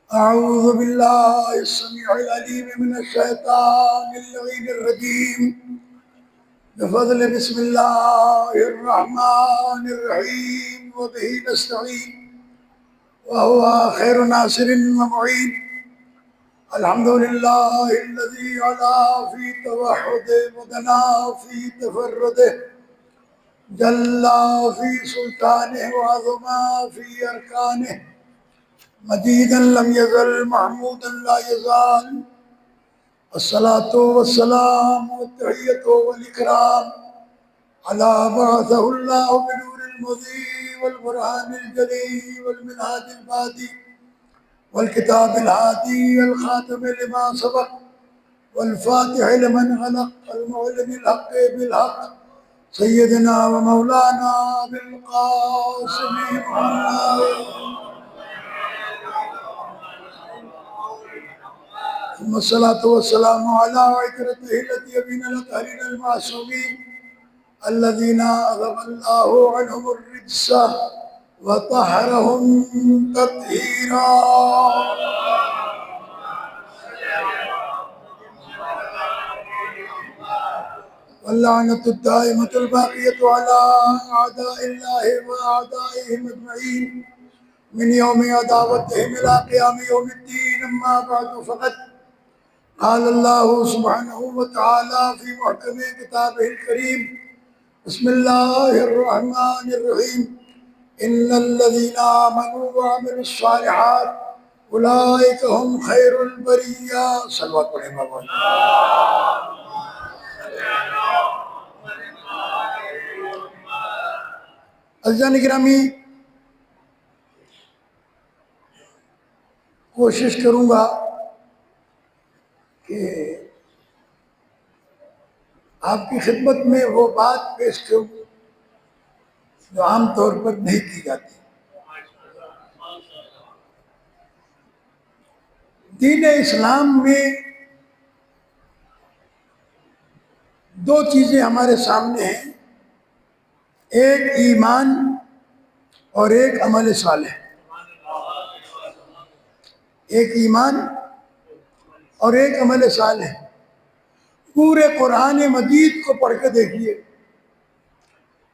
أعوذ بالله السميع العليم من الشيطان اللعين الرجيم بفضل بسم الله الرحمن الرحيم وبه نستعين وهو خير ناصر ومعين. الحمد لله الذي علا في توحده ودنا في تفرده جل في سلطانه وعظما في أركانه مجيدا لم يزل محمودا لا يزال. الصلاة والسلام والتحية والإكرام على بعثه الله بنور المضي والبرهان الجلي والمنهاج البادي والكتاب الهادي الخاتم لما سبق والفاتح لمن غلق المعلن الحق بالحق سيدنا ومولانا بالقاسم محمد ثم الصلاة والسلام على عترته التي يبين الأطهرين المعصومين الذين أذهب الله عنهم الرجس وطهرهم تطهيرا. واللعنة الدائمة الباقية على أعداء الله وأعدائهم أجمعين من يوم عداوتهم إلى قيام يوم الدين. أما بعد فقد قال الله سبحانه وتعالى في محكم كتابه الكريم بسم الله الرحمن الرحيم إن الذين آمنوا وعملوا الصالحات أولئك هم خير البرية. صلوات پڑھیں بابا. عزیزان گرامی، کوشش کروں گا کہ آپ کی خدمت میں وہ بات پیش کروں جو عام طور پر نہیں کی جاتی. دین اسلام میں دو چیزیں ہمارے سامنے ہیں، ایک ایمان اور ایک عمل صالح. ایک ایمان اور ایک عمل صالح. پورے قرآن مجید کو پڑھ کے دیکھیے،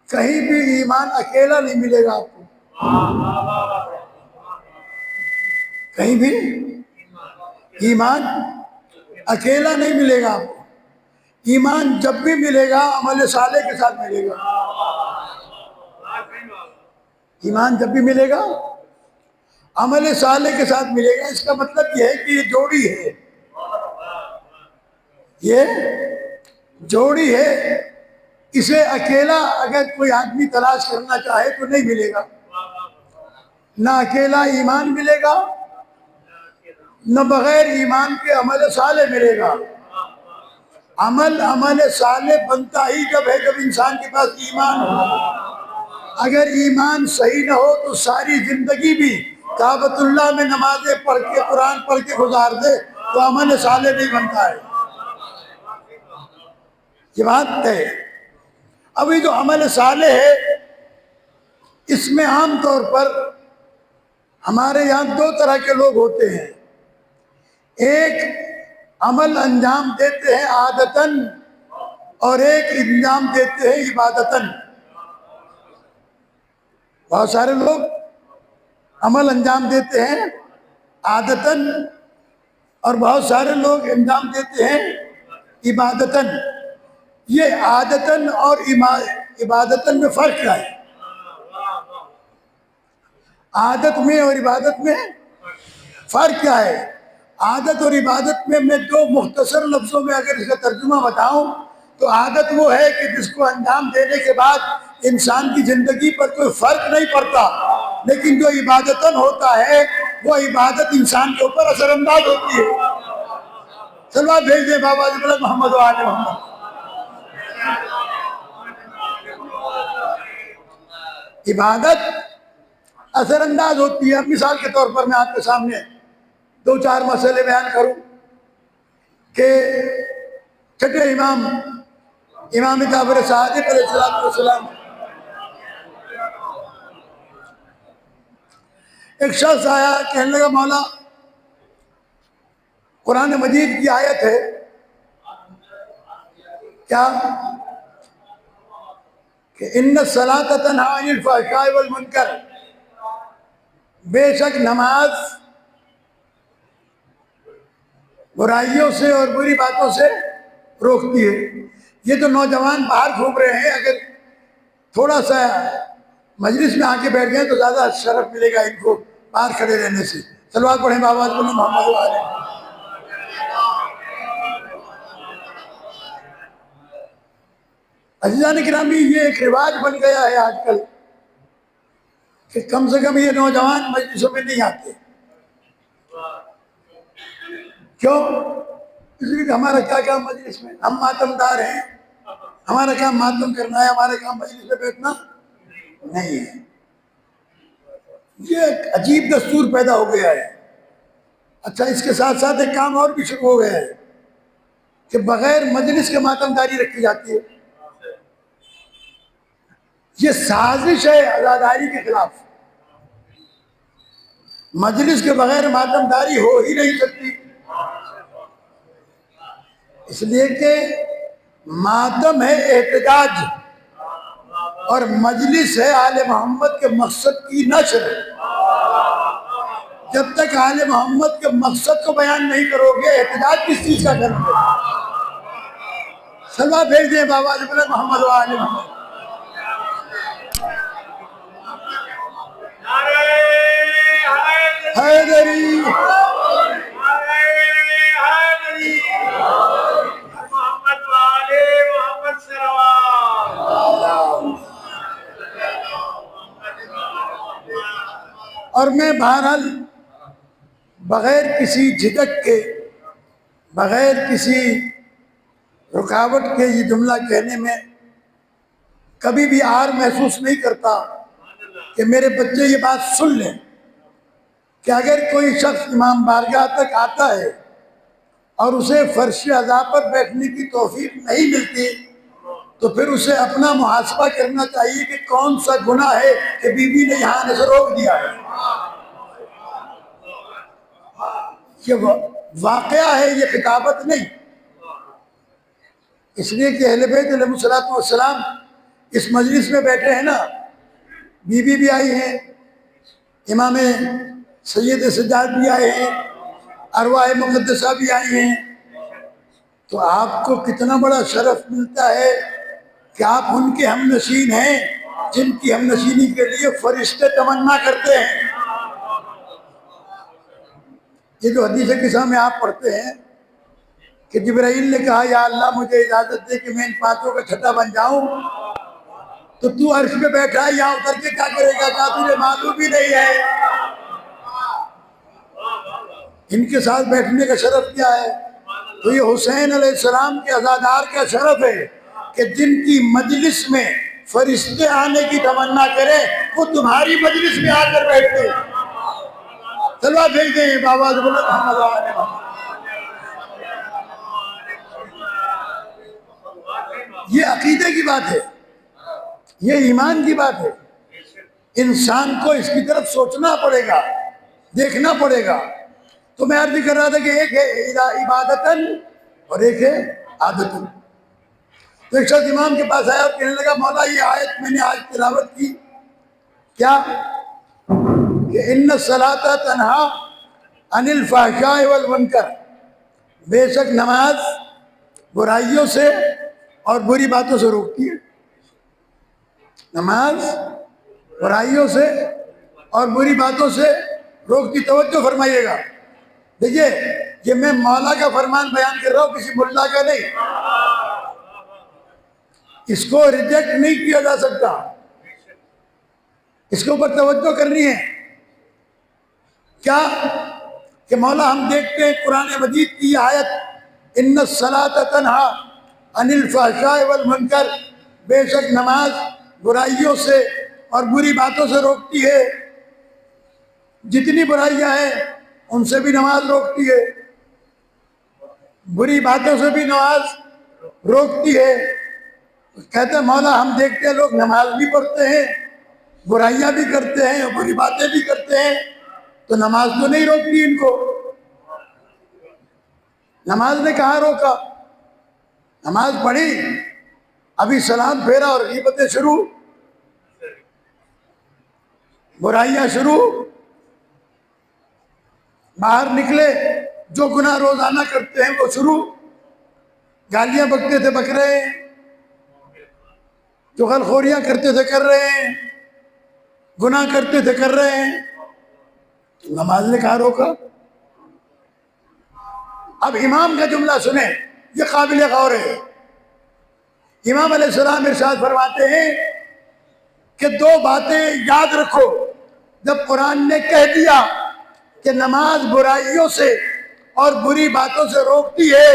کہیں بھی ایمان اکیلا نہیں ملے گا آپ کو. کہیں بھی ایمان اکیلا نہیں ملے گا آپ کو. ایمان جب بھی ملے گا عمل صالح کے ساتھ ملے گا. ایمان جب بھی ملے گا عمل صالح کے ساتھ ملے گا. اس کا مطلب یہ ہے کہ یہ جوڑی ہے، یہ جوڑی ہے. اسے اکیلا اگر کوئی آدمی تلاش کرنا چاہے تو نہیں ملے گا. نہ اکیلا ایمان ملے گا، نہ بغیر ایمان کے عمل صالح ملے گا. عمل صالح بنتا ہی جب ہے جب انسان کے پاس ایمان ہو. اگر ایمان صحیح نہ ہو تو ساری زندگی بھی کعبۃ اللہ میں نمازیں پڑھ کے قرآن پڑھ کے گزار دے تو عمل صالح نہیں بنتا ہے. یہ بات ہے. ابھی جو عمل صالح ہے اس میں عام طور پر ہمارے یہاں دو طرح کے لوگ ہوتے ہیں. ایک عمل انجام دیتے ہیں عادتاً اور ایک انجام دیتے ہیں عبادتاً. بہت سارے لوگ عمل انجام دیتے ہیں عادتاً اور بہت سارے لوگ انجام دیتے ہیں عبادتاً. یہ عادتاً اور عبادتاً میں فرق کیا ہے؟ عادت میں اور عبادت میں فرق کیا ہے؟ عادت اور عبادت میں دو مختصر لفظوں میں اگر اس کا ترجمہ بتاؤں تو عادت وہ ہے کہ جس کو انجام دینے کے بعد انسان کی زندگی پر کوئی فرق نہیں پڑتا، لیکن جو عبادتاً ہوتا ہے وہ عبادت انسان کے اوپر اثر انداز ہوتی ہے. صلوات بھیج دیں بابا جی محمد و آل محمد. عبادت اثر انداز ہوتی ہے. مثال کے طور پر میں آپ کے سامنے دو چار مسئلے بیان کروں کہ چھٹے امام جعفر صادق علیہ السلام ایک شخص آیا کہنے لگا مولا قرآن مجید کی آیت ہے کیا کہ ان الصلاۃ تنہی عن الفحشاء والمنکر، بے شک نماز برائیوں سے اور بری باتوں سے روکتی ہے۔ یہ تو نوجوان باہر گھوم رہے ہیں، اگر تھوڑا سا مجلس میں آ کے بیٹھ گئے تو زیادہ شرف ملے گا ان کو باہر کھڑے رہنے سے۔ صلوات پڑھیں بآواز بلند محمد و آلہ۔ عزیزان گرامی، یہ ایک رواج بن گیا ہے آج کل کہ کم سے کم یہ نوجوان مجلسوں میں نہیں آتے۔ کیوں؟ اس لیے کہ ہمارا کیا کام مجلس میں، ہم ماتم دار ہیں، ہمارا کام ماتم کرنا ہے، ہمارا کام مجلس میں بیٹھنا نہیں ہے۔ یہ ایک عجیب دستور پیدا ہو گیا ہے۔ اچھا، اس کے ساتھ ساتھ ایک کام اور بھی شروع ہو گیا ہے کہ بغیر مجلس کے ماتم داری رکھی جاتی ہے۔ یہ سازش ہے عزاداری کے خلاف۔ مجلس کے بغیر ماتم داری ہو ہی نہیں سکتی، اس لیے کہ ماتم ہے احتجاج اور مجلس ہے آل محمد کے مقصد کی نشر۔ جب تک آل محمد کے مقصد کو بیان نہیں کرو گے، احتجاج کس چیز کا کرو گے؟ صلوات بھیج دیں بآواز بلند محمد و آل محمد۔ حیدری اور میں بہرحال بغیر کسی جھجک کے، بغیر کسی رکاوٹ کے یہ جملہ کہنے میں کبھی بھی عار محسوس نہیں کرتا کہ میرے بچے یہ بات سن لیں کہ اگر کوئی شخص امام بارگاہ تک آتا ہے اور اسے فرش عزا پر بیٹھنے کی توفیق نہیں ملتی تو پھر اسے اپنا محاسبہ کرنا چاہیے کہ کون سا گناہ ہے کہ بی بی نے یہاں آنے سے روک دیا ہے۔ یہ واقعہ ہے، یہ خطابت نہیں۔ اس لیے کہ اہل بیت علیہ الصلوۃ والسلام اس مجلس میں بیٹھے ہیں نا، بی بی بھی آئی ہیں، امام سید سجاد بھی آئے ہیں، ارواح مقدسہ بھی آئی ہیں، تو آپ کو کتنا بڑا شرف ملتا ہے کہ آپ ان کے ہم نشین ہیں جن کی ہم نشینی کے لیے فرشتے تمنا کرتے ہیں۔ یہ جو حدیث قصہ میں آپ پڑھتے ہیں کہ جبرائیل نے کہا یا اللہ مجھے اجازت دے کہ میں ان پانچوں کا چھٹا بن جاؤں، تو عرش پہ بیٹھا ہے، یہاں اتر کے کیا کرے گا؟ کہا تجھے معلوم بھی نہیں ہے ان کے ساتھ بیٹھنے کا شرف کیا ہے؟ تو یہ حسین علیہ السلام کے عزادار کا شرف ہے کہ جن کی مجلس میں فرشتے آنے کی تمنا کرے وہ تمہاری مجلس میں آ کر بیٹھتے۔ صلوات بھیج دیں بآواز بلند محمد و آل محمد۔ یہ عقیدے کی بات ہے، یہ ایمان کی بات ہے۔ انسان کو اس کی طرف سوچنا پڑے گا، دیکھنا پڑے گا۔ تو میں عرض کر رہا تھا کہ ایک ہے عبادتاً اور ایک ہے عادتاً۔ تو ایک شخص امام کے پاس آیا اور کہنے لگا مولا یہ آیت میں نے آج تلاوت کی، کیا کہ ان الصلاۃ تنہی عن الفحشاء والمنکر، بے شک نماز برائیوں سے اور بری باتوں سے روکتی ہے۔ نماز برائیوں سے اور بری باتوں سے روکتی۔ توجہ فرمائیے گا، دیکھیے یہ میں مولا کا فرمان بیان کر رہا ہوں، کسی ملا کا نہیں۔ اس کو ریجیکٹ نہیں کیا جا سکتا، اس کے اوپر توجہ کرنی ہے۔ کیا کہ مولا ہم دیکھتے ہیں قرآن مجید کی آیت ان الصلاۃ تنہی عن الفحشاء والمنکر، بے شک نماز برائیوں سے اور بری باتوں سے روکتی ہے۔ جتنی برائیاں ہیں ان سے بھی نماز روکتی ہے، بری باتوں سے بھی نماز روکتی ہے۔ کہتے ہیں مولا ہم دیکھتے ہیں لوگ نماز بھی پڑھتے ہیں، برائیاں بھی کرتے ہیں، بری باتیں بھی کرتے ہیں، تو نماز تو نہیں روکتی ان کو. نماز نے کہاں روکا؟ نماز پڑھی، ابھی سلام پھیرا اور غیبتیں شروع، برائیاں شروع. باہر نکلے، جو گناہ روزانہ کرتے ہیں وہ شروع. گالیاں بکتے تھے بک رہے ہیں، چغلخوریاں کرتے تھے کر رہے ہیں، گناہ کرتے تھے کر رہے ہیں. نماز نے کہاں روکا؟ اب امام کا جملہ سنیں، یہ قابل غور ہے. امام علیہ السلام ارشاد فرماتے ہیں کہ دو باتیں یاد رکھو. جب قرآن نے کہہ دیا کہ نماز برائیوں سے اور بری باتوں سے روکتی ہے،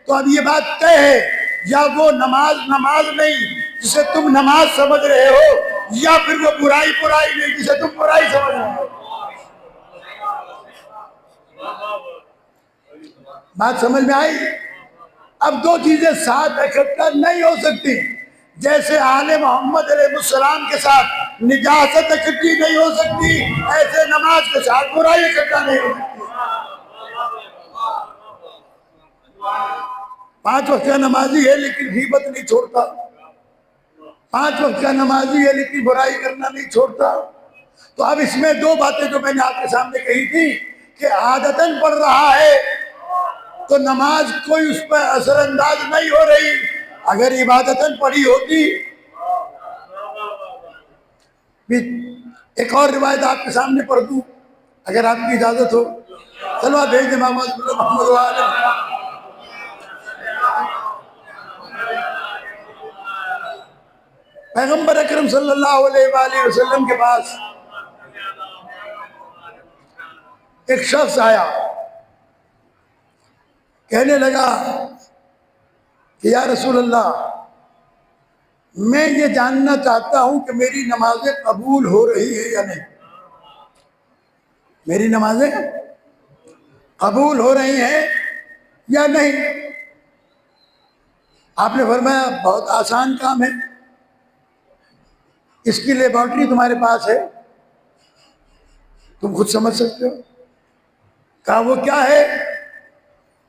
تو اب یہ بات طے ہے، یا وہ نماز نہیں جسے تم نماز سمجھ رہے ہو، یا پھر وہ برائی نہیں جسے تم برائی سمجھ رہے ہو. بات سمجھ میں آئی؟ اب دو چیزیں ساتھ اکٹھا نہیں ہو سکتی. جیسے آل محمد علیہ السلام کے ساتھ نجاست اکٹھی نہیں ہو سکتی، ایسے نماز کے ساتھ برائی اکٹھا نہیں ہو سکتی. 5 وقت کا نمازی ہے لیکن غیبت نہیں چھوڑتا، 5 وقت کا نمازی ہے لیکن برائی کرنا نہیں چھوڑتا. تو اب اس میں دو باتیں جو میں نے آپ کے سامنے کہی تھی کہ عادتاً پڑھ رہا ہے تو نماز کوئی اس پر اثر انداز نہیں ہو رہی. اگر عبادتاً پڑھی ہوتی. ایک اور روایت آپ کے سامنے پڑھ دوں اگر آپ کی اجازت ہو. چلو آپ بھیج دیں محمد وآلہ. پیغمبر اکرم صلی اللہ علیہ وآلہ وسلم کے پاس ایک شخص آیا، کہنے لگا کہ یا رسول اللہ، میں یہ جاننا چاہتا ہوں کہ میری نمازیں قبول ہو رہی ہے یا نہیں. میری نمازیں قبول ہو رہی ہیں یا نہیں؟ آپ نے فرمایا بہت آسان کام ہے، اس کی لیبارٹری تمہارے پاس ہے، تم خود سمجھ سکتے ہو. کہا وہ کیا ہے؟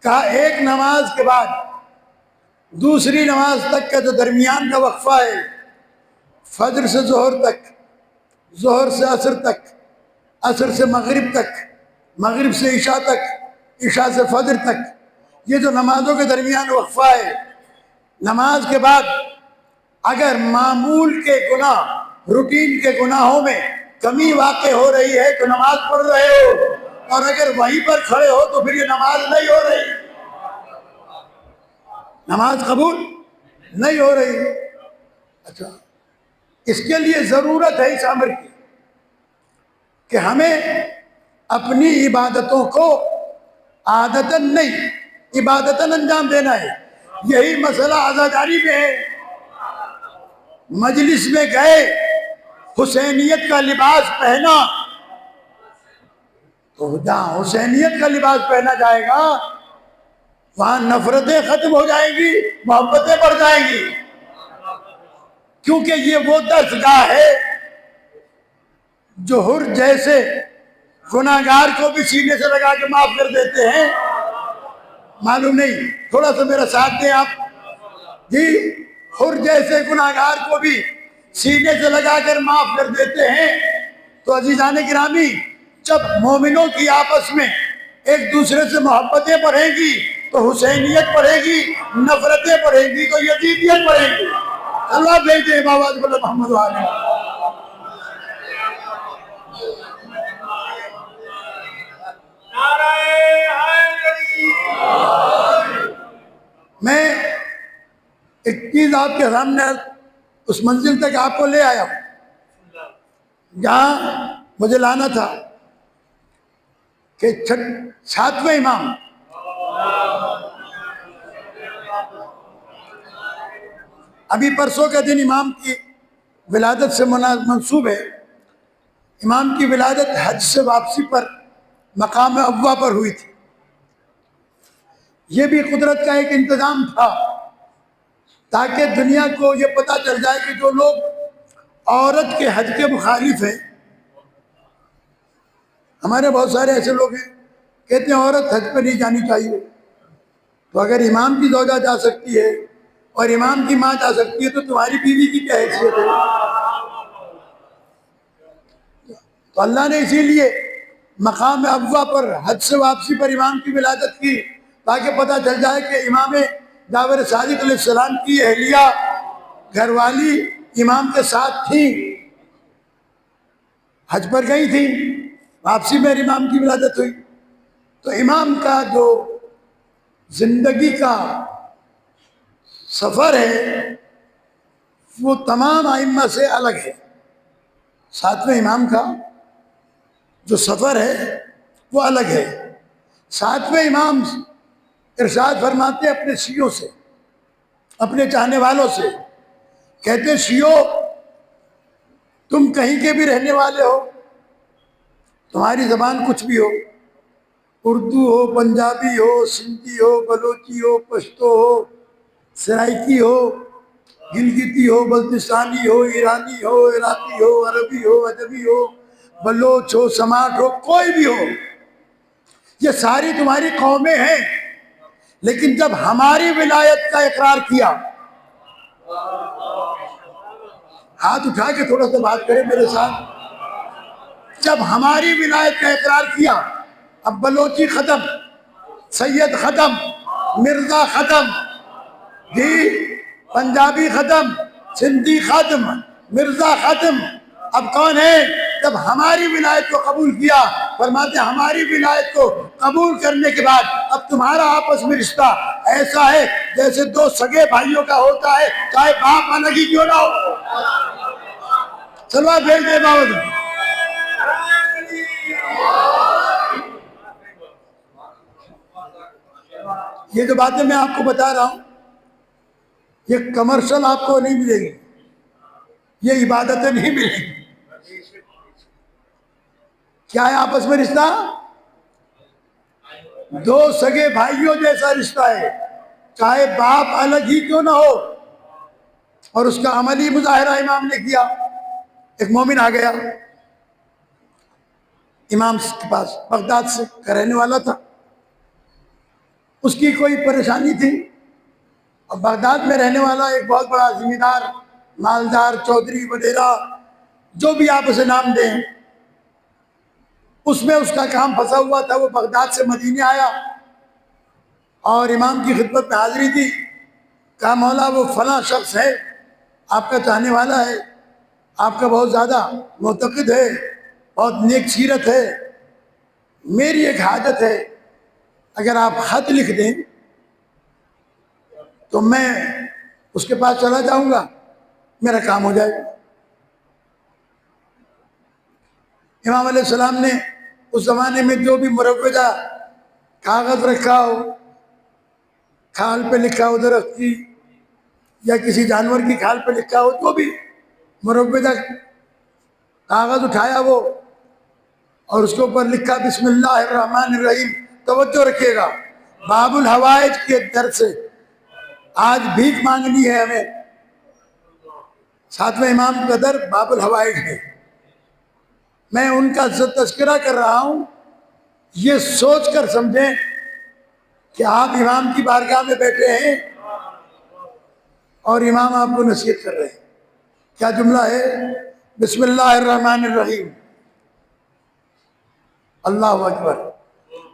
کہا ایک نماز کے بعد دوسری نماز تک کا جو درمیان کا وقفہ ہے، فجر سے ظہر تک، ظہر سے عصر تک، عصر سے مغرب تک، مغرب سے عشاء تک، عشاء سے فجر تک، یہ جو نمازوں کے درمیان وقفہ ہے، نماز کے بعد اگر معمول کے گناہ، روٹین کے گناہوں میں کمی واقع ہو رہی ہے تو نماز پڑھ رہے ہو، اور اگر وہیں پر کھڑے ہو تو پھر یہ نماز نہیں ہو رہی، نماز قبول نہیں ہو رہی. اچھا، اس کے لیے ضرورت ہے اس امر کی کہ ہمیں اپنی عبادتوں کو عادتاً نہیں، عبادتاً انجام دینا ہے. یہی مسئلہ عزاداری میں ہے. مجلس میں گئے، حسینیت کا لباس پہنا، تو جہاں حسینیت کا لباس پہنا جائے گا وہاں نفرتیں ختم ہو جائیں گی، محبتیں بڑھ جائیں گی. کیونکہ یہ وہ درسگاہ ہے جو حر جیسے گناہگار کو بھی سینے سے لگا کے معاف کر دیتے ہیں. معلوم نہیں، تھوڑا سا میرا ساتھ دیں آپ جی. حر جیسے گناہگار کو بھی سینے سے لگا کر معاف کر دیتے ہیں. تو عزیزان گرامی، جب مومنوں کی آپس میں ایک دوسرے سے محبتیں بڑھیں گی تو حسینیت بڑھے گی، نفرتیں بڑھیں گی تو یزیدیت بڑھے گی. اللہ بھیجے بابا محمد والے. میں ایک چیز آپ کے سامنے اس منزل تک آپ کو لے آیا ہوں جہاں مجھے لانا تھا کہ 7ویں امام ابھی پرسوں کا دن امام کی ولادت سے منسوب ہے. امام کی ولادت حج سے واپسی پر مقام ابوا پر ہوئی تھی. یہ بھی قدرت کا ایک انتظام تھا تاکہ دنیا کو یہ پتہ چل جائے کہ جو لوگ عورت کے حج کے مخالف ہیں ہمارے بہت سارے ایسے لوگ ہیں کہتے ہیں عورت حج پہ نہیں جانی چاہیے، تو اگر امام کی زوجہ جا سکتی ہے اور امام کی ماں جا سکتی ہے تو تمہاری بیوی کی کیا حیثیت ہے؟ تو اللہ نے اسی لیے مقام ابوا پر حج سے واپسی پر امام کی ولادت کی، تاکہ پتہ چل جائے کہ امام جعفر صادق علیہ السلام کی اہلیہ گھر والی امام کے ساتھ تھیں، حج پر گئی تھی، واپسی میں امام کی ولادت ہوئی۔ تو امام کا جو زندگی کا سفر ہے وہ تمام ائمہ سے الگ ہے۔ ساتویں امام کا جو سفر ہے وہ الگ ہے۔ ساتویں امام ارشاد فرماتے ہیں اپنے شیعوں سے، اپنے چاہنے والوں سے، کہتے شیعو تم کہیں کے بھی رہنے والے ہو، تمہاری زبان کچھ بھی ہو، اردو ہو، پنجابی ہو، سندھی ہو، بلوچی ہو، پشتو ہو، سرائکی ہو، گلگتی ہو، بلتستانی ہو، ایرانی ہو، عراقی ہو، عربی ہو، ادبی ہو، بلوچ ہو، سماٹ ہو، کوئی بھی ہو، یہ ساری تمہاری قومیں ہیں، لیکن جب ہماری ولایت کا اقرار کیا، ہاتھ اٹھا کے تھوڑا سا بات کریں میرے ساتھ، جب ہماری ولایت کا اقرار کیا، اب بلوچی ختم، سید ختم، مرزا ختم، جی پنجابی ختم، سندھی ختم، مرزا ختم، اب کون ہے؟ جب ہماری ولایت کو قبول کیا، فرماتے ہماری ولایت کو قبول کرنے کے بعد اب تمہارا آپس میں رشتہ ایسا ہے جیسے دو سگے بھائیوں کا ہوتا ہے، چاہے باپ الگ ہی کیوں نہ ہو۔ سلوات بھیج دے باوت۔ یہ جو باتیں میں آپ کو بتا رہا ہوں یہ کمرشل آپ کو نہیں ملے گی، یہ عبادتیں نہیں ملیں گی۔ کیا ہے آپس میں رشتہ؟ دو سگے بھائیوں جیسا رشتہ ہے، چاہے باپ الگ ہی کیوں نہ ہو۔ اور اس کا عملی مظاہرہ امام نے کیا۔ ایک مومن آ گیا امام کے پاس، بغداد سے کا رہنے والا تھا، اس کی کوئی پریشانی تھی، اور بغداد میں رہنے والا ایک بہت بڑا ذمہ دار، مالدار، چودھری وغیرہ جو بھی آپ اسے نام دیں، اس میں اس کا کام پھنسا ہوا تھا۔ وہ بغداد سے مدینے آیا اور امام کی خدمت میں حاضری دی، کہا مولا وہ فلاں شخص ہے، آپ کا چاہنے والا ہے، آپ کا بہت زیادہ معتقد ہے، بہت نیک سیرت ہے، میری ایک حاجت ہے، اگر آپ خط لکھ دیں تو میں اس کے پاس چلا جاؤں گا، میرا کام ہو جائے گا۔ امام علیہ السلام نے اس زمانے میں جو بھی مروجہ کاغذ رکھا ہو، کھال پہ لکھا ہو درخت کی یا کسی جانور کی کھال پہ لکھا ہو، جو بھی مروجہ کاغذ اٹھایا وہ، اور اس کے اوپر لکھا بسم اللہ الرحمن الرحیم۔ توجہ رکھیے گا، باب الحوائج کے در سے آج بھیک مانگنی ہے ہمیں، ساتویں امام کا در باب الحوائج ہے۔ میں ان کا تذکرہ کر رہا ہوں، یہ سوچ کر سمجھیں کہ آپ امام کی بارگاہ میں بیٹھے ہیں اور امام آپ کو نصیحت کر رہے ہیں۔ کیا جملہ ہے؟ بسم اللہ الرحمن الرحیم، اللہ اکبر۔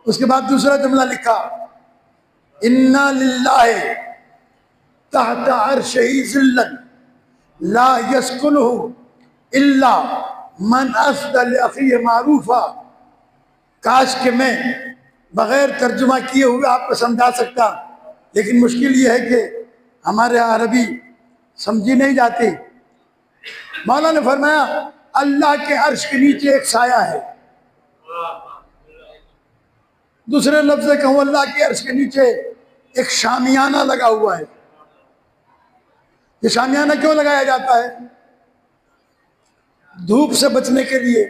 اس کے بعد دوسرا جملہ لکھا، اِنَّا لِلَّهِ تحت عرشہ ذلًا لا يسکنہ الا من اسد لأخیہ معروفا۔ کاش کہ میں بغیر ترجمہ کیے ہوئے آپ کو سمجھا سکتا، لیکن مشکل یہ ہے کہ ہمارے عربی سمجھی نہیں جاتی۔ مولا نے فرمایا اللہ کے عرش کے نیچے ایک سایہ ہے۔ دوسرے لفظ کہوں، اللہ کے عرش کے نیچے ایک شامیانہ لگا ہوا ہے۔ یہ شامیانہ کیوں لگایا جاتا ہے؟ دھوپ سے بچنے کے لیے،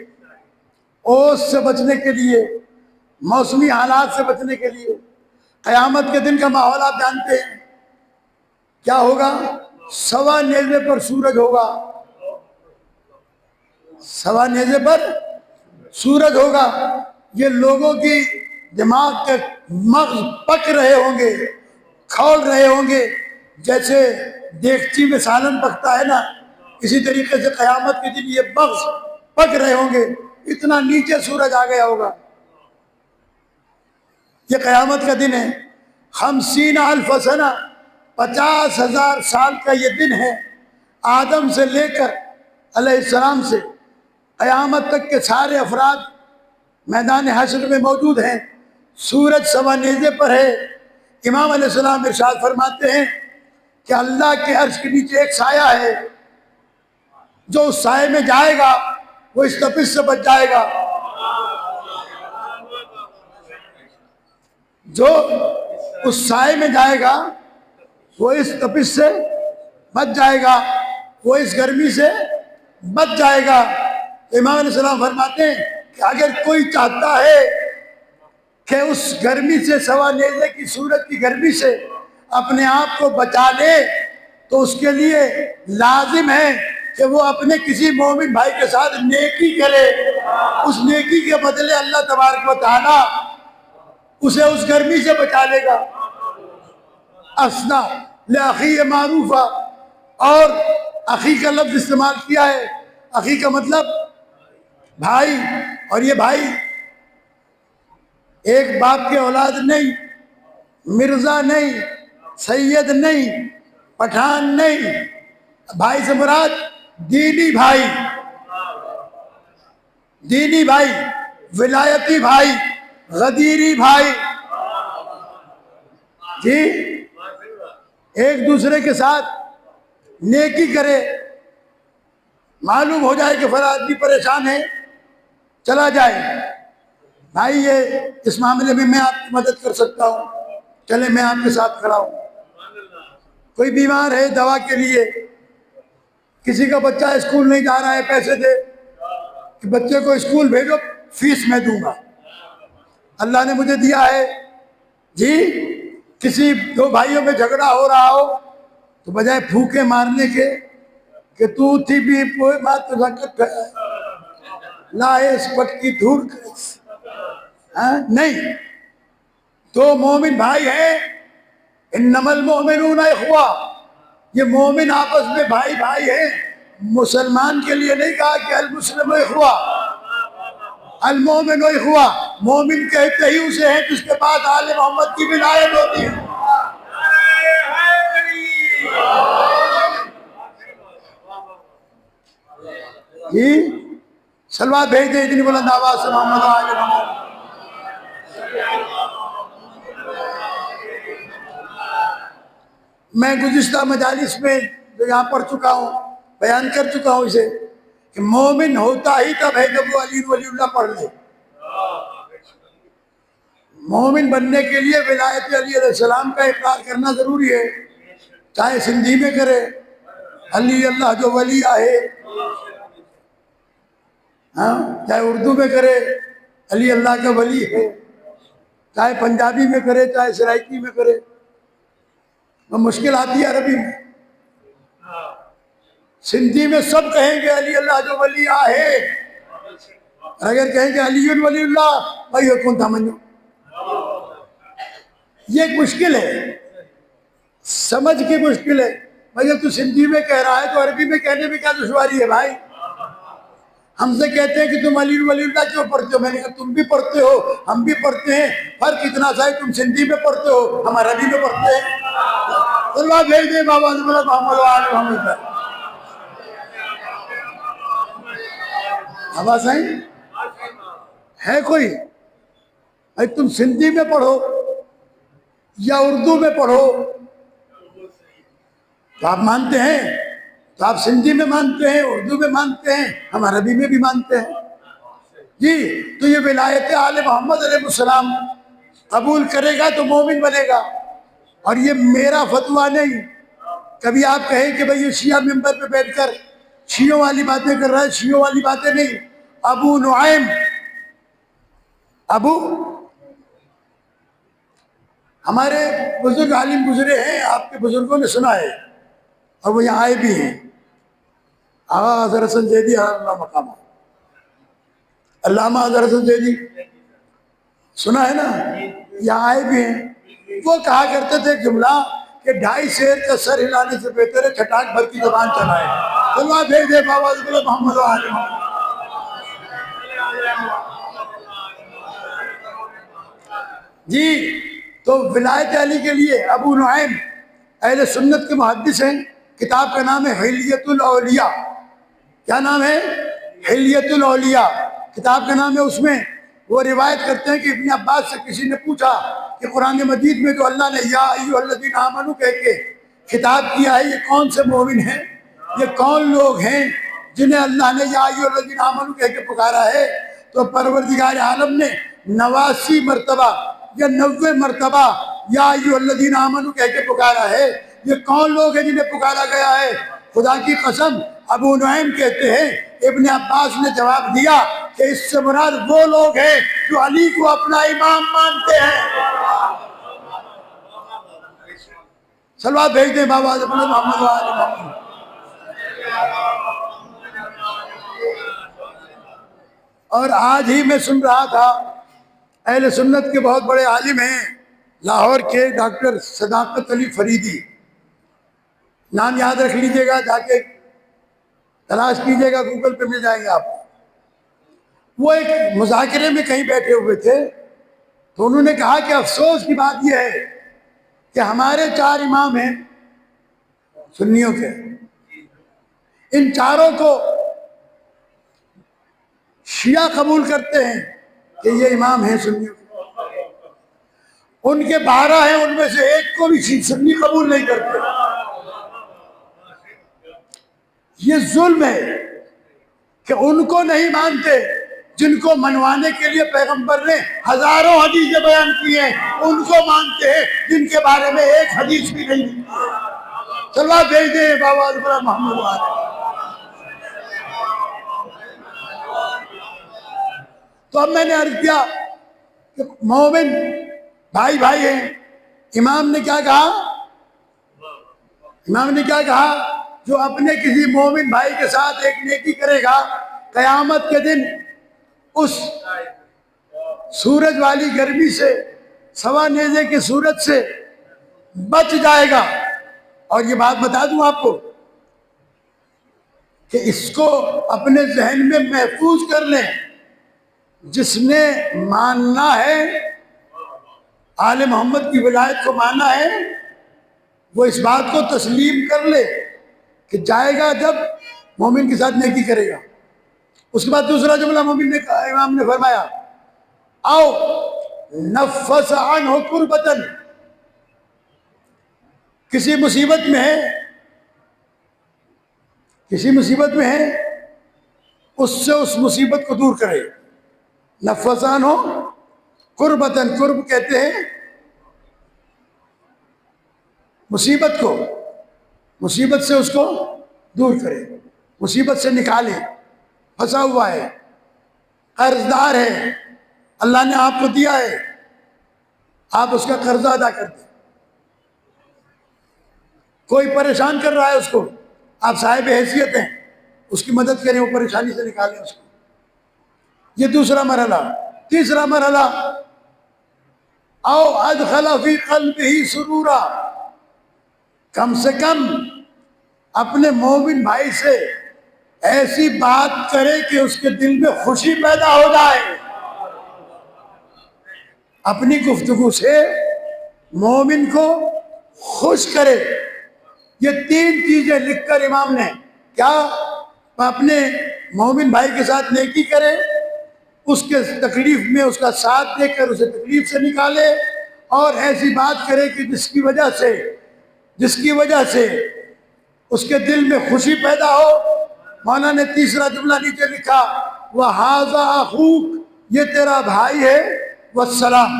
اوس سے بچنے کے لیے، موسمی حالات سے بچنے کے لیے۔ قیامت کے دن کا ماحول آپ جانتے ہیں کیا ہوگا؟ سوا نیزے پر سورج ہوگا، سوا نیزے پر سورج ہوگا، یہ لوگوں کی دماغ کے مغز پک رہے ہوں گے، کھول رہے ہوں گے، جیسے دیگچی میں سالن پکتا ہے نا، اسی طریقے سے قیامت کے دن یہ مغز پک رہے ہوں گے، اتنا نیچے سورج آ گیا ہوگا۔ یہ قیامت کا دن ہے، 50,000 سنہ، 50,000 سال کا یہ دن ہے۔ آدم سے لے کر علیہ السلام سے قیامت تک کے سارے افراد میدان حشر میں موجود ہیں۔ سورج سوا نیزے پر ہے۔ امام علیہ السلام ارشاد فرماتے ہیں کہ اللہ کے عرش کے نیچے ایک سایہ ہے، جو اس سائے میں جائے گا وہ اس تپش سے بچ جائے گا، جو اس سائے میں جائے گا وہ اس تپش سے بچ جائے گا، وہ اس گرمی سے بچ جائے گا۔ امام علیہ السلام فرماتے ہیں کہ اگر کوئی چاہتا ہے کہ اس گرمی سے، سوا نیزے کی سورج کی گرمی سے اپنے آپ کو بچا لے، تو اس کے لیے لازم ہے کہ وہ اپنے کسی مومن بھائی کے ساتھ نیکی کرے۔ اس نیکی کے بدلے اللہ تبارک و تعالی اسے اس گرمی سے بچا لے گا۔ اسنا لأخی معروفہ، اور اخی کا لفظ استعمال کیا ہے۔ اخی کا مطلب بھائی، اور یہ بھائی ایک باپ کے اولاد نہیں، مرزا نہیں، سید نہیں، پٹھان نہیں، بھائی سے مراد دینی بھائی، دینی بھائی، ولایتی بھائی، غدیری بھائی، جی ایک دوسرے کے ساتھ نیکی کرے۔ معلوم ہو جائے کہ فلاں آدمی پریشان ہے، چلا جائے، بھائی یہ اس معاملے میں آپ کی مدد کر سکتا ہوں، چلے میں آپ کے ساتھ کھڑا ہوں۔ کوئی بیمار ہے، دوا کے لیے، کسی کا بچہ اسکول نہیں جا رہا ہے، پیسے دے کہ بچے کو اسکول بھیجو، فیس میں دوں گا، اللہ نے مجھے دیا ہے۔ جی کسی دو بھائیوں میں جھگڑا ہو رہا ہو تو بجائے پھوکے مارنے کے کہ تو تھی بھی پوئے بات تو زکت لائے اس پٹ کی دھور نہیں، دو مومن بھائی ہیں، انما المؤمنون اخوہ، یہ مومن آپس میں بھائی بھائی ہیں۔ مسلمان کے لیے نہیں کہا کہ المسلم اخوہ، المومن اخوہ، مومن کہتے ہی اسے ہیں جس کے بعد آل محمد کی ولایت ہوتی ہے۔ جی سلوات بھیج دیں اتنی بلند آواز سے، محمد آل محمد۔ میں گزشتہ مجالس میں جو یہاں پڑھ چکا ہوں، بیان کر چکا ہوں اسے، کہ مومن ہوتا ہی تب ہے جب وہ علی ولی اللہ پڑھ لے۔ مومن بننے کے لیے ولایت علی علیہ السلام کا اقرار کرنا ضروری ہے، چاہے سندھی میں کرے علی اللہ جو ولی آئے، چاہے اردو میں کرے علی اللہ کا ولی ہے، چاہے پنجابی میں کرے، چاہے سرائکی میں کرے۔ مشکل آتی ہے عربی میں، سندھی میں سب کہیں گے علی اللہ جو ولی آئے، اگر کہیں گے علی ولی اللہ بھائی کون تھا منو، یہ ایک مشکل ہے، سمجھ کی مشکل ہے۔ بھائی تو سندھی میں کہہ رہا ہے تو عربی میں کہنے میں کیا دشواری ہے بھائی؟ ہم سے کہتے ہیں کہ تم علی ولی اللہ کیوں پڑھتے ہو، میں نے کہا تم بھی پڑھتے ہو، ہم بھی پڑھتے ہیں، فرق اتنا سا ہے تم سندھی میں پڑھتے ہو، ہم عربی میں پڑھتے ہیں۔ اللہ بھیج دے بابا محمد وآل محمد۔ آواز آئی ہے کوئی؟ بھائی تم سندھی میں پڑھو یا اردو میں پڑھو تو آپ مانتے ہیں، تو آپ سندھی میں مانتے ہیں، اردو میں مانتے ہیں، ہم عربی میں بھی مانتے ہیں۔ جی تو یہ ولایت آل محمد علیہ السلام قبول کرے گا تو مومن بنے گا، اور یہ میرا فتویٰ نہیں۔ کبھی آپ کہیں کہ بھئی یہ شیعہ ممبر پہ بیٹھ کر شیعوں والی باتیں کر رہا ہے، شیعوں والی باتیں نہیں۔ ابو نعیم، ابو ہمارے بزرگ عالم گزرے ہیں، آپ کے بزرگوں نے سنا ہے، اور وہ یہاں آئے بھی ہیں، آغا حضرت حسن زیدی اللہ مقامہ، علامہ حضرت دہلوی سنا ہے نا، یہاں آئے بھی ہیں. وہ کہا کرتے تھے جملہ کہ 2.5 شیر کا سر ہلانے سے بہتر ہے چھٹاک بھر کی زبان چلائے. اللہ بھیج دے بابا محمد و آل محمد. جی تو ولایت علی کے لیے ابو نعیم اہل سنت کے محدث ہیں. کتاب کا نام ہے حلیت الاولیاء. کیا نام ہے؟ حلیت الاولیاء کتاب کا نام ہے. اس میں وہ روایت کرتے ہیں کہ ابن عباس سے کسی نے پوچھا کہ قرآن مجید میں جو اللہ نے یا ایھا الذین آمنوا کہہ کے خطاب کیا ہے یہ کون سے مومن ہیں، یہ کون لوگ ہیں جنہیں اللہ نے یا ایھا الذین آمنوا کہہ کے پکارا ہے؟ تو پروردگار عالم نے 89 مرتبہ یا 90 مرتبہ یا ایھا الذین آمنوا کہہ کے پکارا ہے. یہ کون لوگ ہیں جنہیں پکارا گیا ہے؟ خدا کی قسم ابو نعیم کہتے ہیں ابن عباس نے جواب دیا کہ اس سے مراد وہ لوگ ہیں جو علی کو اپنا امام مانتے ہیں. صلوات بھیج دیں بابا محمد و آل محمد. اور آج ہی میں سن رہا تھا اہل سنت کے بہت بڑے عالم ہیں لاہور کے ڈاکٹر صداقت علی فریدی. نام یاد رکھ لیجئے گا، جا کے تلاش کیجئے گا، گوگل پہ مل جائیں گے آپ. وہ ایک مذاکرے میں کہیں بیٹھے ہوئے تھے تو انہوں نے کہا کہ افسوس کی بات یہ ہے کہ ہمارے 4 امام ہیں سنیوں کے، ان چاروں کو شیعہ قبول کرتے ہیں کہ یہ امام ہیں سنیوں کے. ان کے 12 ہیں، ان میں سے ایک کو بھی سنی قبول نہیں کرتے. یہ ظلم ہے کہ ان کو نہیں مانتے جن کو منوانے کے لیے پیغمبر نے ہزاروں حدیثیں بیان کی ہیں، ان کو مانتے ہیں جن کے بارے میں ایک حدیث بھی نہیں لکھی ہے. چلو بھیج دیں بابا محمد والے. تو اب میں نے عرض کیا کہ مومن بھائی بھائی ہیں. امام نے کیا کہا؟ امام نے کیا کہا؟ جو اپنے کسی مومن بھائی کے ساتھ ایک نیکی کرے گا قیامت کے دن اس سورج والی گرمی سے، سوا نیزے کی سورج سے بچ جائے گا. اور یہ بات بتا دوں آپ کو کہ اس کو اپنے ذہن میں محفوظ کر لیں. جس نے ماننا ہے آل محمد کی ولایت کو ماننا ہے وہ اس بات کو تسلیم کر لے کہ جائے گا جب مومن کے ساتھ نیکی کرے گا. اس کے بعد دوسرا جملہ مومن نے کہا، امام نے فرمایا آؤ نفس عنہ کربتن، کسی مصیبت میں ہے، کسی مصیبت میں ہے، اس سے اس مصیبت کو دور کرے. نفس عنہ کربتن، کرب کہتے ہیں مصیبت کو، مصیبت سے اس کو دور کرے، مصیبت سے نکالے. پھنسا ہوا ہے، قرض دار ہے، اللہ نے آپ کو دیا ہے، آپ اس کا قرضہ ادا کر دیں. کوئی پریشان کر رہا ہے اس کو، آپ صاحب حیثیت ہیں، اس کی مدد کریں، وہ پریشانی سے نکالیں اس کو. یہ دوسرا مرحلہ. تیسرا مرحلہ او ادخل فی قلبہ سرورا، کم سے کم اپنے مومن بھائی سے ایسی بات کرے کہ اس کے دل میں خوشی پیدا ہو جائے. اپنی گفتگو سے مومن کو خوش کرے. یہ 3 چیزیں لکھ کر امام نے کیا اپنے مومن بھائی کے ساتھ نیکی کرے، اس کے تکلیف میں اس کا ساتھ دے کر اسے تکلیف سے نکالے، اور ایسی بات کرے کہ جس کی وجہ سے اس کے دل میں خوشی پیدا ہو. مولانا نے تیسرا جملہ نیچے لکھا وَهَذَا أَخُوكَ، یہ تیرا بھائی ہے، وَالسَّلَامُ.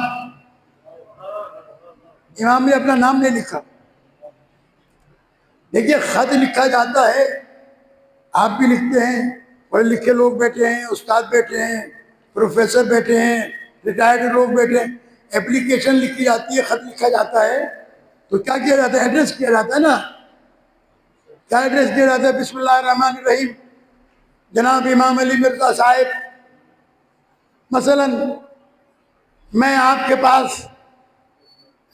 امام نے اپنا نام نہیں لکھا. دیکھیے خط لکھا جاتا ہے، آپ بھی لکھتے ہیں، پڑھے لکھے لوگ بیٹھے ہیں، استاد بیٹھے ہیں، پروفیسر بیٹھے ہیں، ریٹائرڈ لوگ بیٹھے ہیں. اپلیکیشن لکھی جاتی ہے، خط لکھا جاتا ہے، تو کیا کیا جاتا ہے؟ ایڈریس کیا جاتا ہے نا. کیا ایڈریس دیا جاتا ہے؟ بسم اللہ الرحمن الرحیم، جناب امام علی مرزا صاحب مثلا میں آپ کے پاس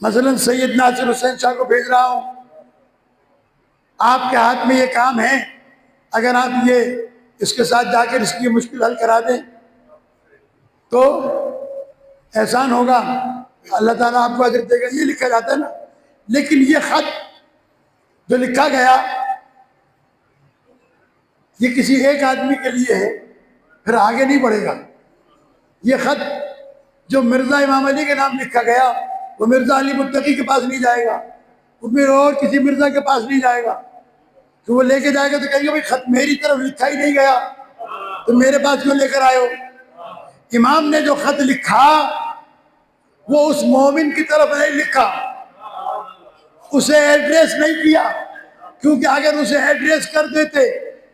مثلا سید ناصر حسین شاہ کو بھیج رہا ہوں، آپ کے ہاتھ میں یہ کام ہے، اگر آپ یہ اس کے ساتھ جا کر اس کی مشکل حل کرا دیں تو احسان ہوگا، اللہ تعالیٰ آپ کو اجر دے گا، یہ لکھا جاتا ہے نا۔ لیکن یہ خط جو لکھا گیا یہ کسی ایک آدمی کے لیے ہے، پھر آگے نہیں بڑھے گا۔ یہ خط جو مرزا امام علی کے نام لکھا گیا وہ مرزا علی متقی کے پاس نہیں جائے گا، وہ پھر اور کسی مرزا کے پاس نہیں جائے گا، تو وہ لے کے جائے گا تو کہیں گے بھائی خط میری طرف لکھا ہی نہیں گیا تو میرے پاس کیوں لے کر آئے ہو؟ امام نے جو خط لکھا وہ اس مومن کی طرف نہیں لکھا، اسے ایڈریس نہیں کیا، کیونکہ اگر اسے ایڈریس کر دیتے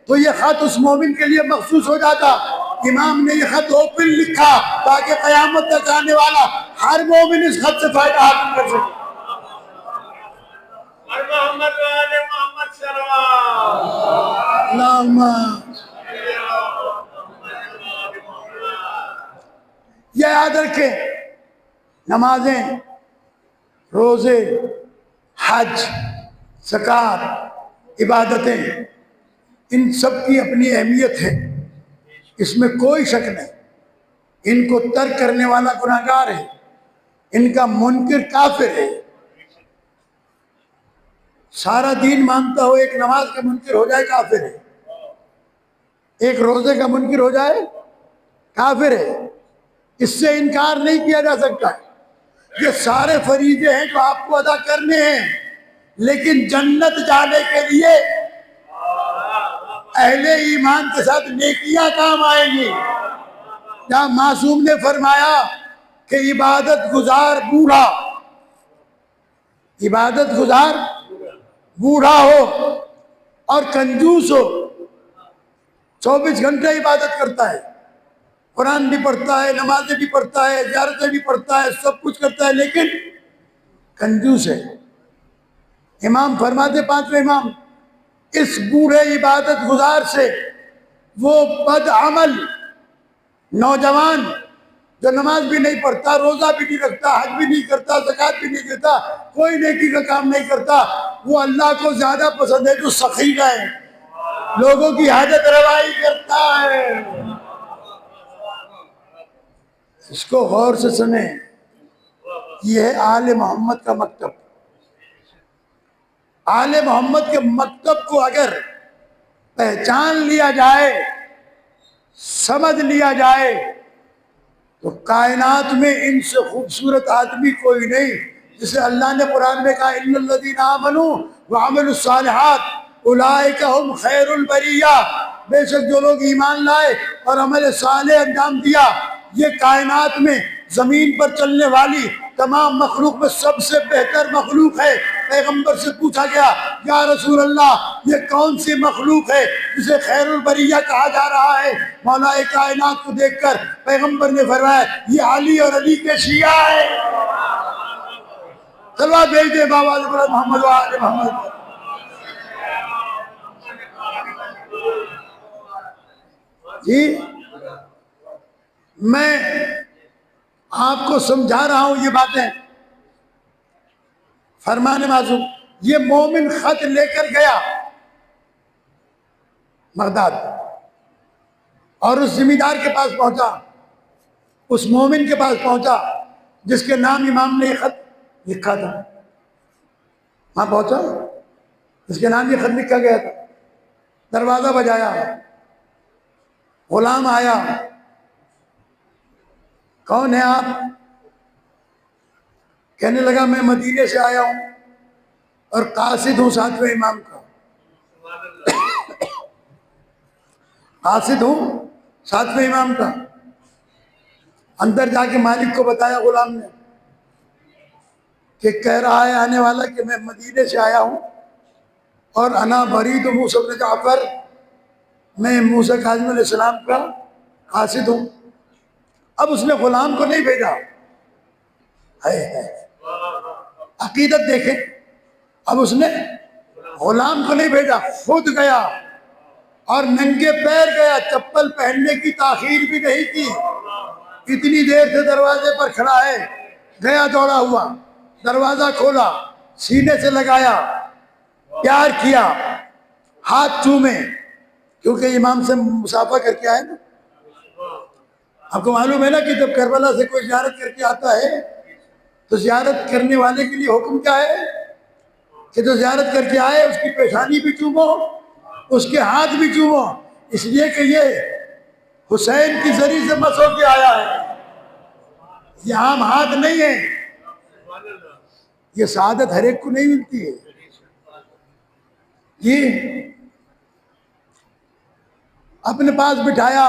تو یہ خط اس مومن کے لیے مخصوص ہو جاتا۔ امام نے یہ خط اوپن لکھا تاکہ قیامت تک آنے والا ہر مومن اس خط سے فائدہ حاصل کر سکے۔ محمد والے محمد صلی اللہ اللہم یہ یاد رکھیں، نمازیں، روزے، حج، زکوٰۃ، عبادتیں، ان سب کی اپنی اہمیت ہے، اس میں کوئی شک نہیں۔ ان کو ترک کرنے والا گناہگار ہے، ان کا منکر کافر ہے۔ سارا دین مانتا ہو ایک نماز کا منکر ہو جائے کافر ہے، ایک روزے کا منکر ہو جائے کافر ہے، اس سے انکار نہیں کیا جا سکتا۔ یہ سارے فریضے ہیں جو آپ کو ادا کرنے ہیں، لیکن جنت جانے کے لیے اہل ایمان کے ساتھ نیکیاں کام آئیں گی۔ جہاں معصوم نے فرمایا کہ عبادت گزار بوڑھا ہو اور کنجوس ہو، 24 گھنٹے عبادت کرتا ہے، قرآن بھی پڑھتا ہے، نمازیں بھی پڑھتا ہے، زیارتیں بھی پڑھتا ہے، سب کچھ کرتا ہے، لیکن کنجوس ہے۔ امام فرماتے، پانچویں امام، اس بوڑھے عبادت گزار سے وہ بد عمل نوجوان جو نماز بھی نہیں پڑھتا، روزہ بھی نہیں رکھتا، حج بھی نہیں کرتا، زکوٰۃ بھی نہیں دیتا، کوئی نیکی کا کام نہیں کرتا، وہ اللہ کو زیادہ پسند ہے جو سخی ہے، لوگوں کی حاجت روائی کرتا ہے۔ اس کو غور سے سنیں، یہ ہے آل محمد کا مکتب۔ آل محمد کے مکتب کو اگر پہچان لیا جائے، سمجھ لیا جائے، تو کائنات میں ان سے خوبصورت آدمی کوئی نہیں، جسے اللہ نے قرآن میں کہا اِنَّ الَّذِينَ آمَنُوا وَعَمِلُوا الصَّالِحَاتِ أُولَٰئِكَ هُمْ خَيْرُ الْبَرِيَّةِ، بے شک جو لوگ ایمان لائے اور عمل صالح انجام دیا، یہ کائنات میں زمین پر چلنے والی تمام مخلوق میں سب سے بہتر مخلوق ہے۔ پیغمبر سے پوچھا گیا، یا رسول اللہ یہ کون سی مخلوق ہے جسے خیر البریہ کہا جا رہا ہے؟ مولا کائنات کو دیکھ کر پیغمبر نے فرمایا یہ علی اور علی کے شیعہ ہے۔ چلو بھیج دے بابا محمد و آل محمد۔ جی میں آپ کو سمجھا رہا ہوں یہ باتیں، فرمان معصوم۔ یہ مومن خط لے کر گیا بغداد اور اس ذمہ دار کے پاس پہنچا، اس مومن کے پاس پہنچا جس کے نام امام نے یہ خط لکھا تھا، وہاں پہنچا، اس کے نام یہ خط لکھا گیا تھا، دروازہ بجایا، غلام آیا، کون ہے آپ؟ کہنے لگا میں مدینے سے آیا ہوں اور قاصد ہوں ساتویں امام کا، قاصد ہوں ساتویں امام کا۔ اندر جا کے مالک کو بتایا غلام نے کہ کہہ رہا ہے آنے والا کہ میں مدینے سے آیا ہوں اور انا برید موسیٰ بن جعفر، میں موسیٰ کاظم علیہ السلام کا قاصد ہوں۔ اب اس نے غلام کو نہیں بھیجا، عقیدت دیکھیں، اب اس نے غلام کو نہیں بھیجا، خود گیا اور ننگے پیر گیا، چپل پہننے کی تاخیر بھی نہیں کی، اتنی دیر سے دروازے پر کھڑا ہے، گیا دوڑا ہوا، دروازہ کھولا، سینے سے لگایا، پیار کیا، ہاتھ چومے، کیونکہ امام سے مصافحہ کر کے آئے نا۔ آپ کو معلوم ہے نا کہ جب کربلا سے کوئی زیارت کر کے آتا ہے تو زیارت کرنے والے کے لیے حکم کیا ہے کہ جو زیارت کر کے آئے اس کی پیشانی بھی چومو، اس کے ہاتھ بھی چومو، اس لیے کہ یہ حسین کی زری سے مس ہو کے آیا ہے، یہ عام ہاتھ نہیں ہے، یہ سعادت ہر ایک کو نہیں ملتی ہے۔ جی اپنے پاس بٹھایا،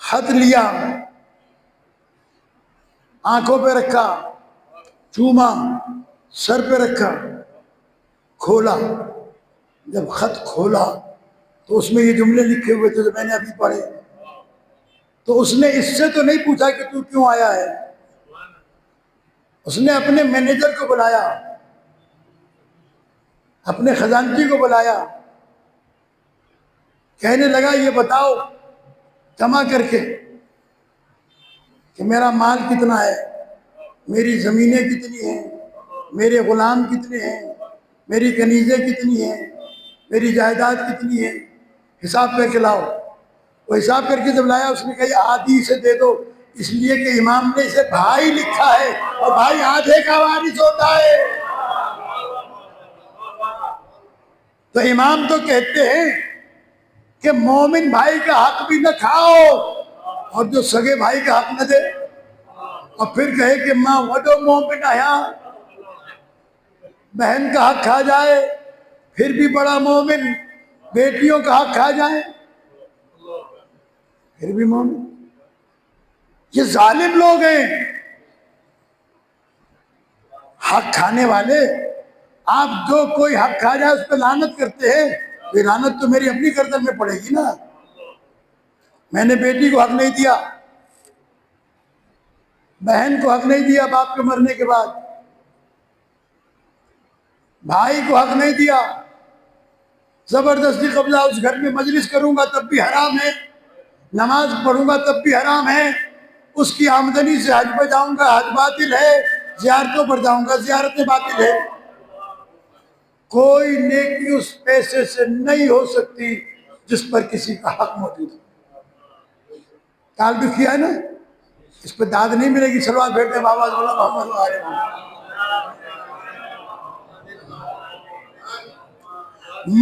خط لیا، آنکھوں پہ رکھا، چوما، سر پہ رکھا، کھولا۔ جب خط کھولا تو اس میں یہ جملے لکھے ہوئے تھے جو میں نے ابھی پڑھے، تو اس نے اس سے تو نہیں پوچھا کہ تو کیوں آیا ہے، اس نے اپنے مینیجر کو بلایا، اپنے خزانچی کو بلایا، کہنے لگا یہ بتاؤ جمع کر کے کہ میرا مال کتنا ہے، میری زمینیں کتنی ہیں، میرے غلام کتنے ہیں، میری کنیزیں کتنی ہیں، میری جائیداد کتنی ہے، حساب کر کے لاؤ۔ وہ حساب کر کے جب لایا اس نے کہا آدھی سے دے دو، اس لیے کہ امام نے اسے بھائی لکھا ہے اور بھائی آدھے کا وارث ہوتا ہے۔ تو امام تو کہتے ہیں کہ مومن بھائی کا حق بھی نہ کھاؤ اور جو سگے بھائی کا حق نہ دے، اور پھر کہے کہ ماں وڈو مومن آیا، بہن کا حق کھا جائے، پھر بھی بڑا مومن، بیٹیوں کا حق کھا جائے پھر بھی مومن۔ یہ ظالم لوگ ہیں، حق کھانے والے۔ آپ جو کوئی حق کھا جائے اس پہ لعنت کرتے ہیں، یہ لعنت تو میری اپنی گردن میں پڑے گی نا۔ میں نے بیٹی کو حق نہیں دیا، بہن کو حق نہیں دیا باپ کے مرنے کے بعد، بھائی کو حق نہیں دیا، زبردستی قبضہ اس گھر میں مجلس کروں گا تب بھی حرام ہے، نماز پڑھوں گا تب بھی حرام ہے، اس کی آمدنی سے حج پہ جاؤں گا حج باطل ہے، زیارتوں پر جاؤں گا زیارتیں باطل ہے۔ کوئی نیکی اس پیسے سے نہیں ہو سکتی جس پر کسی کا حق موجود ہے۔ کال بھی کیا ہے نا، اس پہ داد نہیں ملے گی۔ سلوات بھیجتے بابا محمد علیہ وسلم۔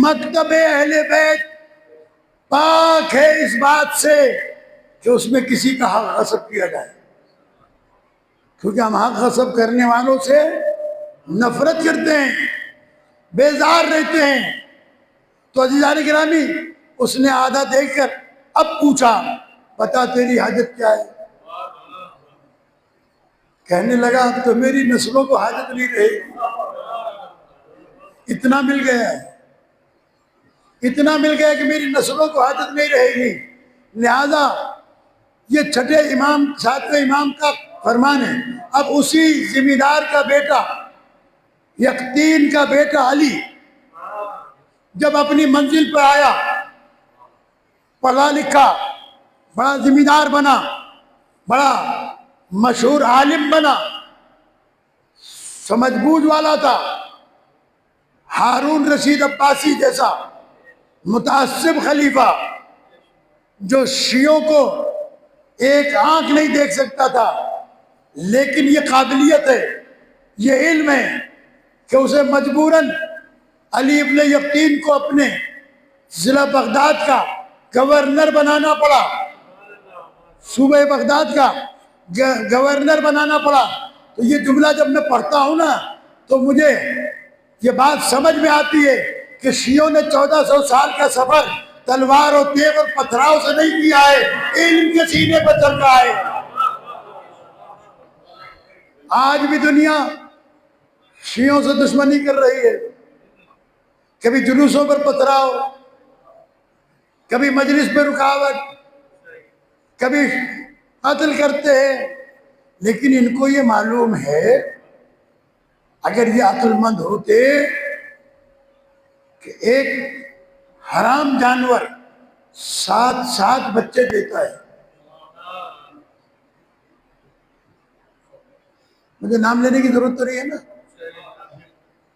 مکتب اہل بیت پاک ہے اس بات سے کہ اس میں کسی کا حق غصب کیا جائے، کیونکہ ہم حق غصب کرنے والوں سے نفرت کرتے ہیں، بیزار رہتے ہیں۔ تو عزیزان گرامی، اس نے آدھا دیکھ کر اب پوچھا بتا تیری حاجت کیا ہے؟ کہنے لگا اب تو میری نسلوں کو حاجت نہیں رہے گی، اتنا مل گیا ہے، اتنا مل گیا کہ میری نسلوں کو حاجت نہیں رہے گی، لہذا یہ چھٹے امام ساتویں امام کا فرمان ہے۔ اب اسی ذمہ دار کا بیٹا یقین کا بیٹا علی جب اپنی منزل پہ آیا، پڑھا لکھا، بڑا ذمہ دار بنا، بڑا مشہور عالم بنا، سمجھ بوجھ والا تھا، ہارون رشید عباسی جیسا متعصب خلیفہ جو شیعوں کو ایک آنکھ نہیں دیکھ سکتا تھا، لیکن یہ قابلیت ہے، یہ علم ہے کہ اسے مجبوراً علی ابن یقین کو اپنے ضلع بغداد کا گورنر بنانا پڑا، صوبہ بغداد کا گورنر بنانا پڑا۔ تو یہ جملہ جب میں پڑھتا ہوں نا تو مجھے یہ بات سمجھ میں آتی ہے کہ شیعوں نے 1400 سال کا سفر تلوار اور تیغ اور پتھراؤ سے نہیں کیا ہے، علم کے سینے پر چل رہا ہے۔ آج بھی دنیا شیعوں سے دشمنی کر رہی ہے، کبھی جلوسوں پر پتھراؤ، کبھی مجلس پہ رکاوٹ، کبھی قتل کرتے ہیں، لیکن ان کو یہ معلوم ہے اگر یہ عقل مند ہوتے کہ ایک حرام جانور 7 بچے دیتا ہے مجھے نام لینے کی ضرورت تو نہیں ہے نا.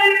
Ali.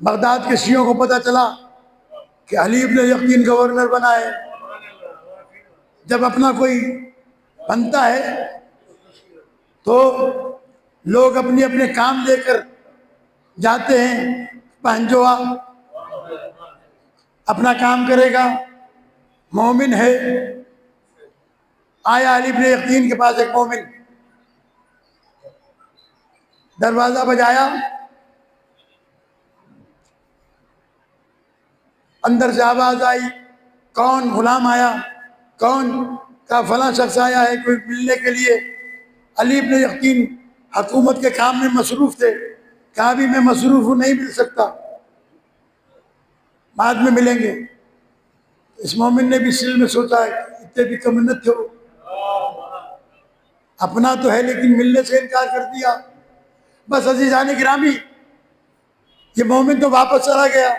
بغداد کے شیعوں کو پتہ چلا کہ علی ابن یقین گورنر بنا ہے. جب اپنا کوئی بنتا ہے تو لوگ اپنے اپنے کام لے کر جاتے ہیں. پہنجوا اپنا کام کرے گا، مومن ہے. آیا علی ابن یقین کے پاس ایک مومن، دروازہ بجایا، اندر سے آواز آئی، کون؟ غلام آیا. کون؟ کہا فلاں شخص آیا ہے کوئی ملنے کے لیے. علی ابن یقین حکومت کے کام میں مصروف تھے. کہا بھی میں مصروف ہوں، نہیں مل سکتا، بعد میں ملیں گے. اس مومن نے بھی سل میں سوچا ہے اتنے بھی کم نہ تھے، اپنا تو ہے لیکن ملنے سے انکار کر دیا. بس عزیزان گرامی، یہ مومن تو واپس چلا گیا.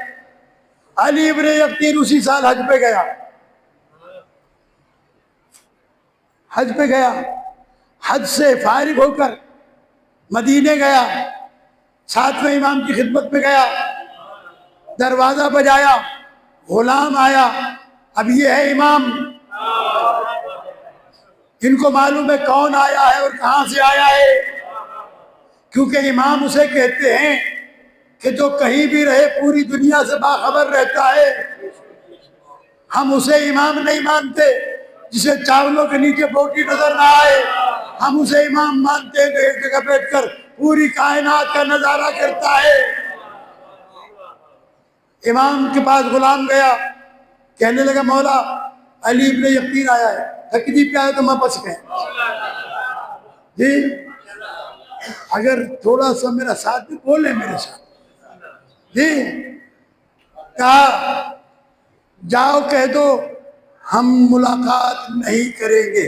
علی ابن یقین اسی سال حج پہ گیا. حج پہ گیا، حج سے فارغ ہو کر مدینے گیا، ساتویں امام کی خدمت میں گیا، دروازہ بجایا، غلام آیا. اب یہ ہے امام، ان کو معلوم ہے کون آیا ہے اور کہاں سے آیا ہے، کیونکہ امام اسے کہتے ہیں کہ جو کہیں بھی رہے پوری دنیا سے باخبر رہتا ہے. ہم اسے امام نہیں مانتے جسے چاولوں کے نیچے بوٹی نظر نہ آئے. ہم اسے امام مانتے ہیں جو ایک جگہ بیٹھ کر پوری کائنات کا نظارہ کرتا ہے. امام کے پاس غلام گیا، کہنے لگا مولا علی ابن یقین آیا ہے. تکلیف پہ آیا تو میں پس گئے. جی اگر تھوڑا سا میرا ساتھ بھی بولے میرے ساتھ. جی کہا جاؤ کہہ دو ہم ملاقات نہیں کریں گے.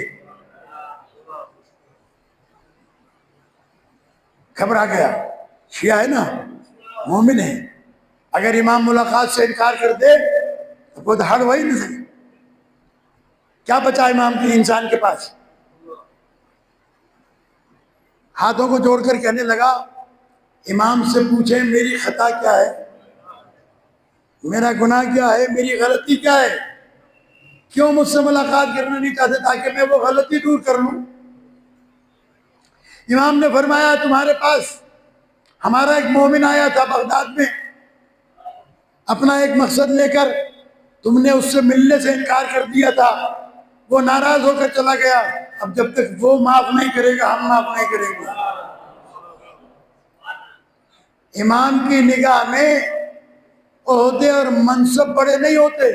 گھبرا گیا، شیعہ ہے نا، مومن ہے. اگر امام ملاقات سے انکار کر دے تو خود ہڑ وہی نہیں سکے. کیا بچا امام کے انسان کے پاس؟ ہاتھوں کو جوڑ کر کہنے لگا امام سے پوچھیں میری خطا کیا ہے، میرا گناہ کیا ہے، میری غلطی کیا ہے، کیوں مجھ سے ملاقات کرنا نہیں چاہتے تاکہ میں وہ غلطی دور کر لوں. امام نے فرمایا تمہارے پاس ہمارا ایک مومن آیا تھا بغداد میں، اپنا ایک مقصد لے کر، تم نے اس سے ملنے سے انکار کر دیا تھا، وہ ناراض ہو کر چلا گیا. اب جب تک وہ معاف نہیں کرے گا ہم معاف نہیں کریں گے. امام کی نگاہ میں عہدے اور منصب بڑے نہیں ہوتے.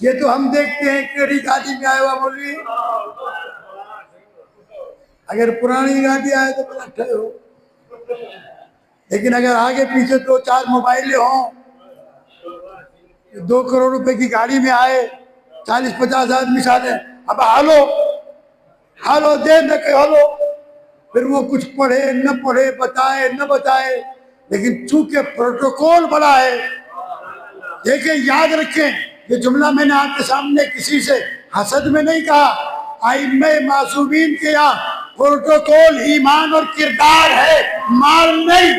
یہ تو ہم دیکھتے ہیں کیڑی گاڑی میں آیا ہوا مولوی، اگر پرانی گاڑی آئے تو بڑا اٹھے ہو، لیکن اگر آگے پیچھے 2-4 موبائلیں ہوں، 2 کروڑ روپے کی گاڑی میں آئے، 40-50 آدمی ساتھ ہیں، اب ہالو دیر نہ کہ ہالو، پھر وہ کچھ پڑھے نہ پڑھے، بتائے نہ بتائے، لیکن چونکہ پروٹوکول بڑا ہے. دیکھیں یاد رکھیں یہ جملہ میں نے آپ کے سامنے کسی سے حسد میں نہیں کہا. ائمہ معصومین کے یہاں پروٹوکول ایمان اور کردار ہے، مال نہیں.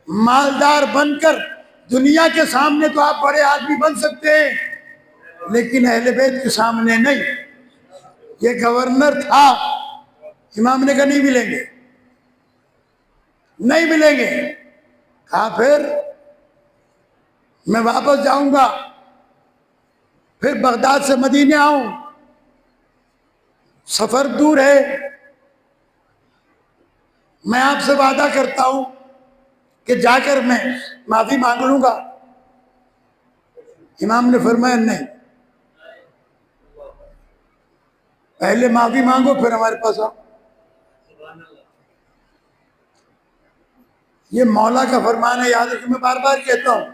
مالدار بن کر دنیا کے سامنے تو آپ بڑے آدمی بن سکتے ہیں لیکن اہل بیت کے سامنے نہیں. یہ گورنر تھا، امام نے کہا نہیں ملیں گے، نہیں ملیں گے. کہا پھر میں واپس جاؤں گا، پھر بغداد سے مدینے آؤں، سفر دور ہے، میں آپ سے وعدہ کرتا ہوں کہ جا کر میں معافی مانگ لوں گا. امام نے فرمایا نہیں، پہلے معافی مانگو پھر ہمارے پاس آؤ. یہ مولا کا فرمان ہے، یاد رکھیں، میں بار بار کہتا ہوں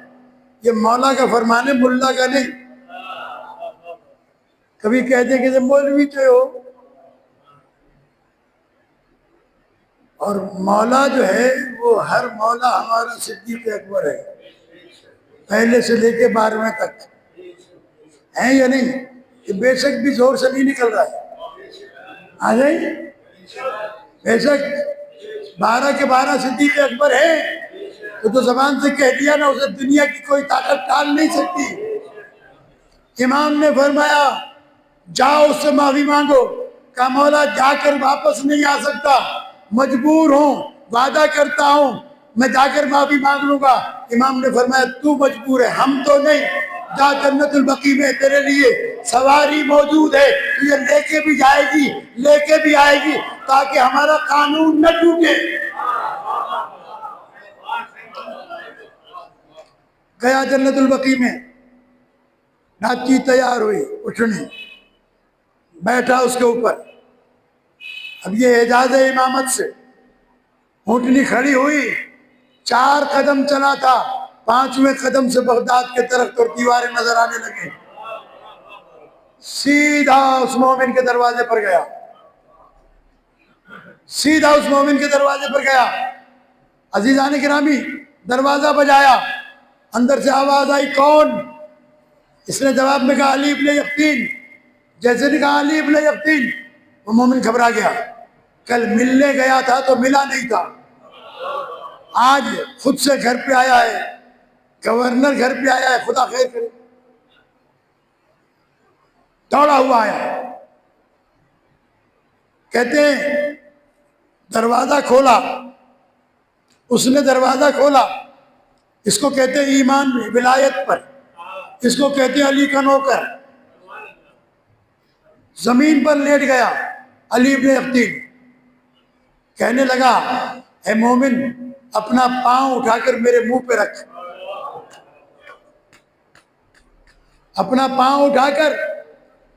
یہ مولا کا فرمان ہے، ملا کا نہیں. کبھی کہتے کہ مولوی تو ہو، اور مولا جو ہے وہ ہر مولا ہمارا صدیق اکبر ہے، پہلے سے لے کے 12ویں تک ہیں یا نہیں؟ کہ بے شک بھی زور سے نہیں نکل رہا ہے، آ جائیں بے شک 12 کے 12 صدیق اکبر ہیں، تو زبان سے کہہ دیا نا، اسے دنیا کی کوئی طاقت ٹال نہیں سکتی۔ امام نے فرمایا جاؤ اس سے معافی مانگو، کہا مولا جا کر واپس نہیں آ سکتا، مجبور ہوں، وعدہ کرتا ہوں میں جا کر معافی مانگ لوں گا۔ امام نے فرمایا تو مجبور ہے، ہم تو نہیں، جا جنت البقیع میں تیرے لیے سواری موجود ہے، تجھے لے کے بھی جائے گی لے کے بھی آئے گی، تاکہ ہمارا قانون نہ ٹوٹے۔ گیا جنت البقیع میں، ناچی تیار ہوئی اٹھنی، بیٹھا اس کے اوپر۔ اب یہ اعجاز ہے امامت سے، اونٹنی کھڑی ہوئی، 4 قدم چلا تھا، 5ویں قدم سے بغداد کے درخت اور دیواریں نظر آنے لگے، سیدھا اس مومن کے دروازے پر گیا، سیدھا اس مومن کے دروازے پر گیا۔ عزیزان گرامی، دروازہ بجایا، اندر سے آواز آئی کون؟ اس نے جواب میں کہا علی ابن یقطین۔ جیسے نے کہا علی ابن یقطین، وہ مومن گھبرا گیا، کل ملنے گیا تھا تو ملا نہیں تھا، آج خود سے گھر پہ آیا ہے، گورنر گھر پہ آیا ہے، خدا خیر کرے، دوڑا ہوا آیا۔ کہتے ہیں دروازہ کھولا، اس نے دروازہ کھولا، اس کو کہتے ہیں ایمان ولایت پر، اس کو کہتے ہیں علی کا نوکر۔ زمین پر لیٹ گیا علی ابن یقطین، کہنے لگا اے مومن اپنا پاؤں اٹھا کر میرے منہ پہ رکھ، اپنا پاؤں اٹھا کر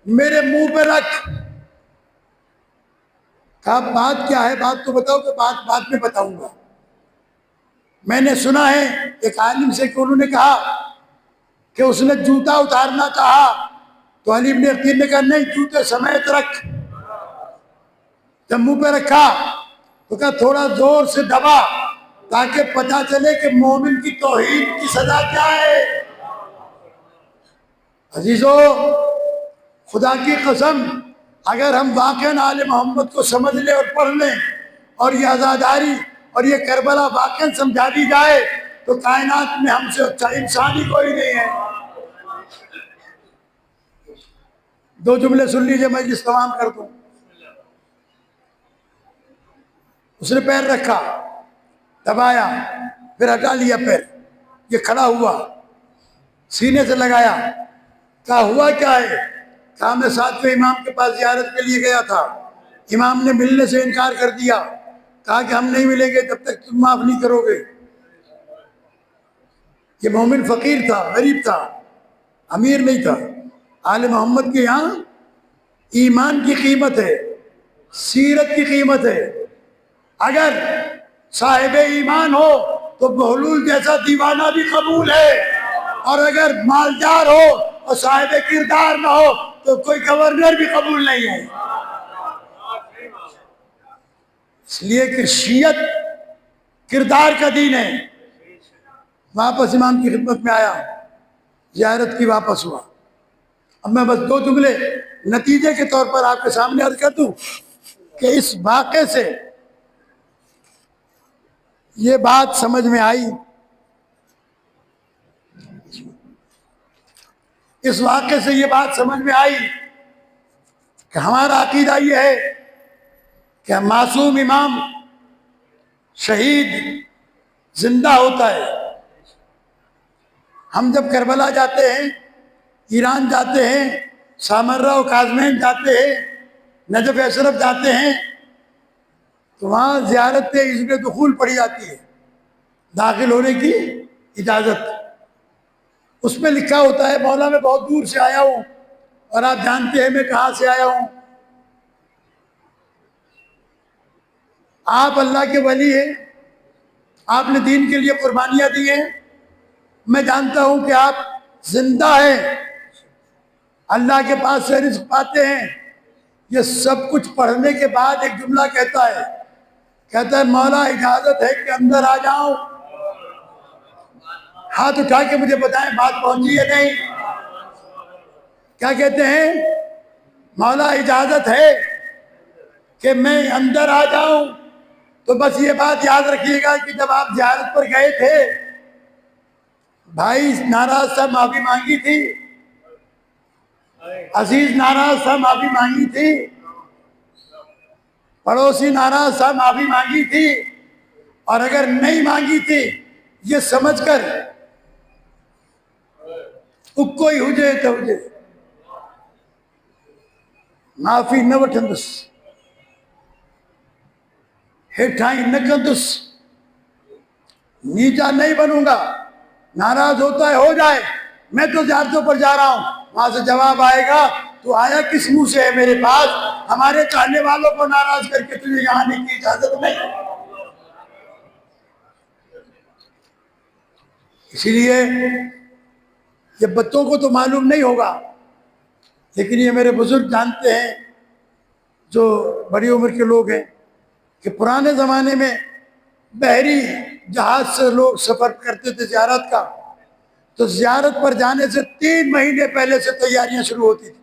میرے منہ پہ رکھ۔ کہا بات کیا ہے؟ بات تو بتاؤ۔ کہ بات بعد میں بتاؤں گا، میں نے سنا ہے ایک عالم سے کہ انہوں نے کہا کہ اس نے جوتا اتارنا چاہا تو علی ابن یقطین نے کہا نہیں، جوتے سمیت رکھ۔ جب منہ پہ رکھا تو کہا تھوڑا زور سے دبا تاکہ پتہ چلے کہ مومن کی توہین کی سزا کیا ہے۔ عزیزو، خدا کی قسم اگر ہم واقعاً آل محمد کو سمجھ لیں اور پڑھ لیں، اور یہ عزاداری اور یہ کربلا واقعاً سمجھا دی جائے، تو کائنات میں ہم سے اچھا انسان ہی کوئی نہیں ہے۔ 2 جملے سن لیجئے، مجلس تمام کر دوں۔ اس نے پیر رکھا، دبایا، پھر ہٹا لیا پیر، یہ کھڑا ہوا، سینے سے لگایا، کہا ہوا کیا ہے؟ کہا میں 7ویں امام کے پاس زیارت کے لیے گیا تھا، امام نے ملنے سے انکار کر دیا، کہا کہ ہم نہیں ملیں گے جب تک تم معاف نہیں کرو گے۔ یہ مومن فقیر تھا، غریب تھا، امیر نہیں تھا۔ آل محمد کے یہاں ایمان کی قیمت ہے، سیرت کی قیمت ہے۔ اگر صاحب ایمان ہو تو بہلول جیسا دیوانہ بھی قبول ہے، اور اگر مالدار ہو اور صاحب کردار نہ ہو تو کوئی گورنر بھی قبول نہیں ہے۔ اس لیے کہ شیعت کردار کا دین ہے۔ واپس امام کی خدمت میں آیا، زیارت کی واپس ہوا۔ اب میں بس 2 جملے نتیجے کے طور پر آپ کے سامنے عرض کر دوں کہ اس واقعے سے یہ بات سمجھ میں آئی، اس واقعے سے یہ بات سمجھ میں آئی کہ ہمارا عقیدہ یہ ہے کہ معصوم امام شہید زندہ ہوتا ہے۔ ہم جب کربلا جاتے ہیں، ایران جاتے ہیں، سامرہ و کاظمین جاتے ہیں، نجف اشرف جاتے ہیں، تو وہاں زیارت اذن دخول پڑھی جاتی ہے، داخل ہونے کی اجازت۔ اس میں لکھا ہوتا ہے مولا میں بہت دور سے آیا ہوں، اور آپ جانتے ہیں میں کہاں سے آیا ہوں۔ آپ اللہ کے ولی ہیں، آپ نے دین کے لیے قربانیاں دی ہیں، میں جانتا ہوں کہ آپ زندہ ہیں، اللہ کے پاس سے رزق پاتے ہیں۔ یہ سب کچھ پڑھنے کے بعد ایک جملہ کہتا ہے مولا اجازت ہے کہ اندر آ جاؤں؟ ہاتھ اٹھا کے مجھے بتائیں بات پہنچی ہے نہیں؟ کیا کہتے ہیں؟ مولا اجازت ہے کہ میں اندر آ جاؤں؟ تو بس یہ بات یاد رکھیے گا کہ جب آپ زیارت پر گئے تھے، بھائی ناراض تھا، معافی مانگی تھی، عزیز ناراض تھا، معافی مانگی تھی، پڑوسی ناراض تھا، معافی مانگی تھی، اور اگر نہیں مانگی تھی یہ سمجھ کر کوئی ہوجے تو ہوجے، معافی نہ وٹھندس، ہٹھائیں نہ کندس، نیچا نہیں بنوں گا، ناراض ہوتا ہے ہو جائے، میں تو زیارتوں پر جا رہا ہوں، وہاں سے جواب آئے گا تو آیا کس منہ سے ہے میرے پاس، ہمارے چاہنے والوں کو ناراض کر کے تجھے یہاں آنے کی اجازت نہیں۔ اسی لیے یہ بچوں کو تو معلوم نہیں ہوگا، لیکن یہ میرے بزرگ جانتے ہیں جو بڑی عمر کے لوگ ہیں کہ پرانے زمانے میں بحری جہاز سے لوگ سفر کرتے تھے زیارت کا، تو زیارت پر جانے سے 3 مہینے پہلے سے تیاریاں شروع ہوتی تھی۔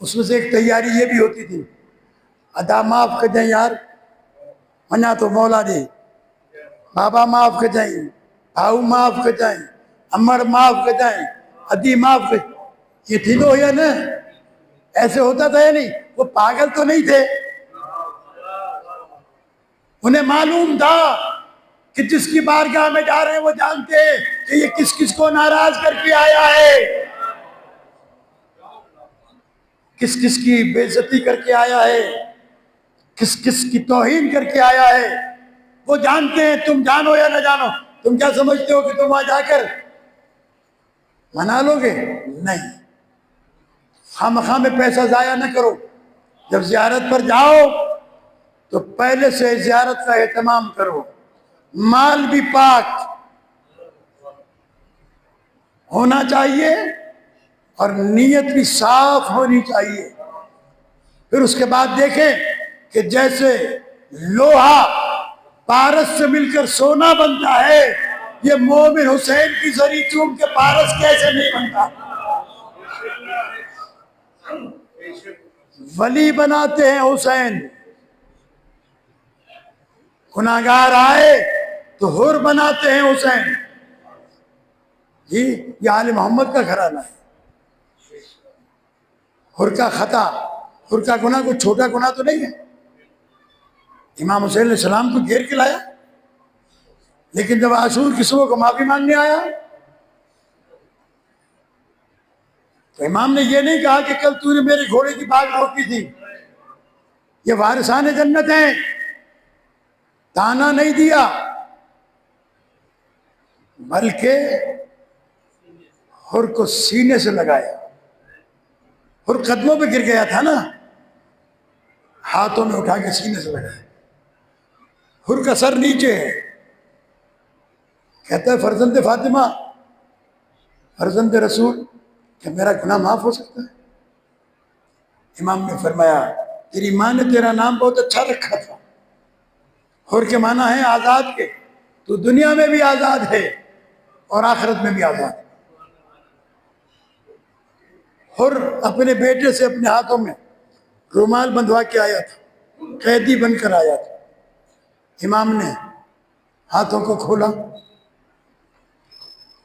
اس میں سے ایک تیاری یہ بھی ہوتی تھی، ادا معاف کر جائیں یار، منع تو مولا دے، بابا معاف کر جائیں، بھاؤ معاف کر جائیں، امر معاف کر جائیں، ادی معاف کر، یہ تھی تو یا نا، ایسے ہوتا تھا یا نہیں؟ وہ پاگل تو نہیں تھے، انہیں معلوم تھا کہ جس کی بارگاہ میں جا رہے ہیں وہ جانتے ہیں کہ یہ کس کس کو ناراض کر کے آیا ہے، کس کس کی بے عزتی کر کے آیا ہے، کس کس کی توہین کر کے آیا ہے، وہ جانتے ہیں۔ تم جانو یا نہ جانو، تم کیا سمجھتے ہو کہ تم وہاں جا کر منا لو گے؟ نہیں، خواہ میں پیسہ ضائع نہ کرو، جب زیارت پر جاؤ تو پہلے سے زیارت کا اہتمام کرو، مال بھی پاک ہونا چاہیے اور نیت بھی صاف ہونی چاہیے۔ پھر اس کے بعد دیکھیں کہ جیسے لوہا پارس سے مل کر سونا بنتا ہے، یہ مومن حسین کی زری چوم کے پارس کیسے نہیں بنتا؟ ولی بناتے ہیں حسین، گناہگار آئے تو حر بناتے ہیں حسین۔ جی یہ آل محمد کا گھرانہ ہے، حر کا خطا، حر کا گناہ کوئی چھوٹا گناہ تو نہیں ہے۔ امام حسین علیہ السلام کو گھیر کے لایا، لیکن جب عاشور کی صبح کو معافی مانگنے آیا تو امام نے یہ نہیں کہا کہ کل تو نے میرے گھوڑے کی بھاگ روکی تھی، یہ وارثان جنت ہیں، تانا نہیں دیا، بلکہ حر کو سینے سے لگایا۔ حر قدموں پہ گر گیا تھا نا، ہاتھوں میں اٹھا کے سینے سے لگایا۔ حر کا سر نیچے ہے، کہتا ہے فرزند فاطمہ، فرزند رسول، کہ میرا گناہ معاف ہو سکتا ہے؟ امام نے فرمایا تیری ماں نے تیرا نام بہت اچھا رکھا تھا، حر کے معنی ہے آزاد کے، تو دنیا میں بھی آزاد ہے اور آخرت میں بھی آزاد ہے۔ حر اپنے بیٹے سے اپنے ہاتھوں میں رومال بندھوا کے آیا تھا، قیدی بن کر آیا تھا۔ امام نے ہاتھوں کو کھولا،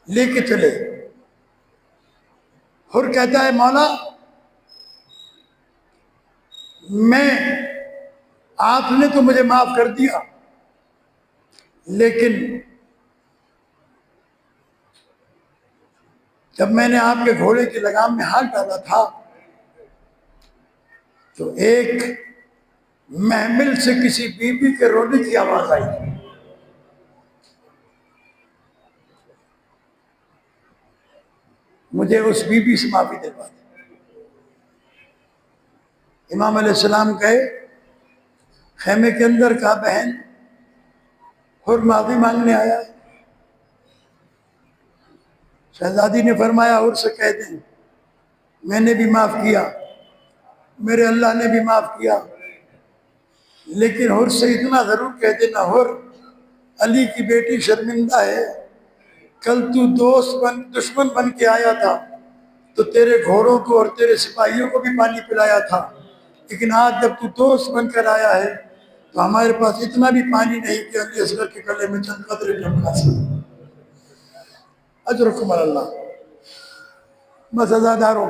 لے کے چلے۔ حر کہتا ہے مولا میں، آپ نے تو مجھے معاف کر دیا، لیکن جب میں نے آپ کے گھوڑے کی لگام میں ہاتھ ڈالا تھا تو ایک محمل سے کسی بی بی کے رونے کی آواز آئی، مجھے اس بی بی سے معافی دلوا دی۔ امام علیہ السلام گئے خیمے کے اندر، کہا بہن حر معافی مانگنے آیا ہے۔ شہزادی نے فرمایا حر سے کہہ دیں میں نے بھی معاف کیا، میرے اللہ نے بھی معاف کیا، لیکن حر سے اتنا ضرور کہہ دینا، حر علی کی بیٹی شرمندہ ہے، کل تو دشمن بن کے آیا تھا تو تیرے گھوڑوں کو اور تیرے سپاہیوں کو بھی پانی پلایا تھا، لیکن آج جب تو دوست بن کر آیا ہے تو ہمارے پاس اتنا بھی پانی نہیں کہ علی اصغر کے گلے میں چند قطرے ٹپکا سکیں۔ اجرکم اللہ۔ بس عزاداروں،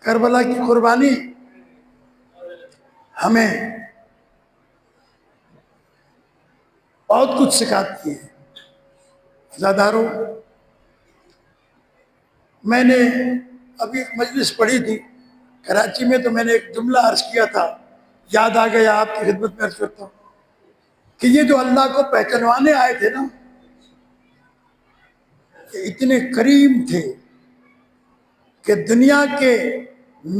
کربلا کی قربانی ہمیں بہت کچھ سکھاتی ہے۔ عزاداروں، میں نے ابھی ایک مجلس پڑھی تھی کراچی میں، تو میں نے ایک جملہ عرض کیا تھا، یاد آ گیا، آپ کی خدمت میں عرض کرتا ہوں کہ یہ جو اللہ کو پہچانوانے آئے تھے نا، یہ اتنے کریم تھے کہ دنیا کے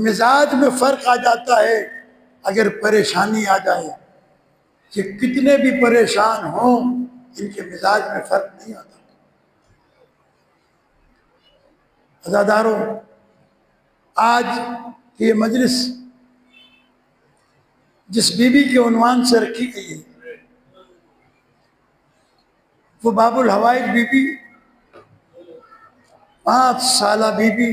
مزاج میں فرق آ جاتا ہے اگر پریشانی آ جائے۔ کہ کتنے بھی پریشان ہوں ان کے مزاج میں فرق نہیں آتا۔ عزاداروں، آج یہ مجلس جس بی بی کے عنوان سے رکھی گئی ہے وہ باب الحوائج بی بی، 5 سالہ بی بی۔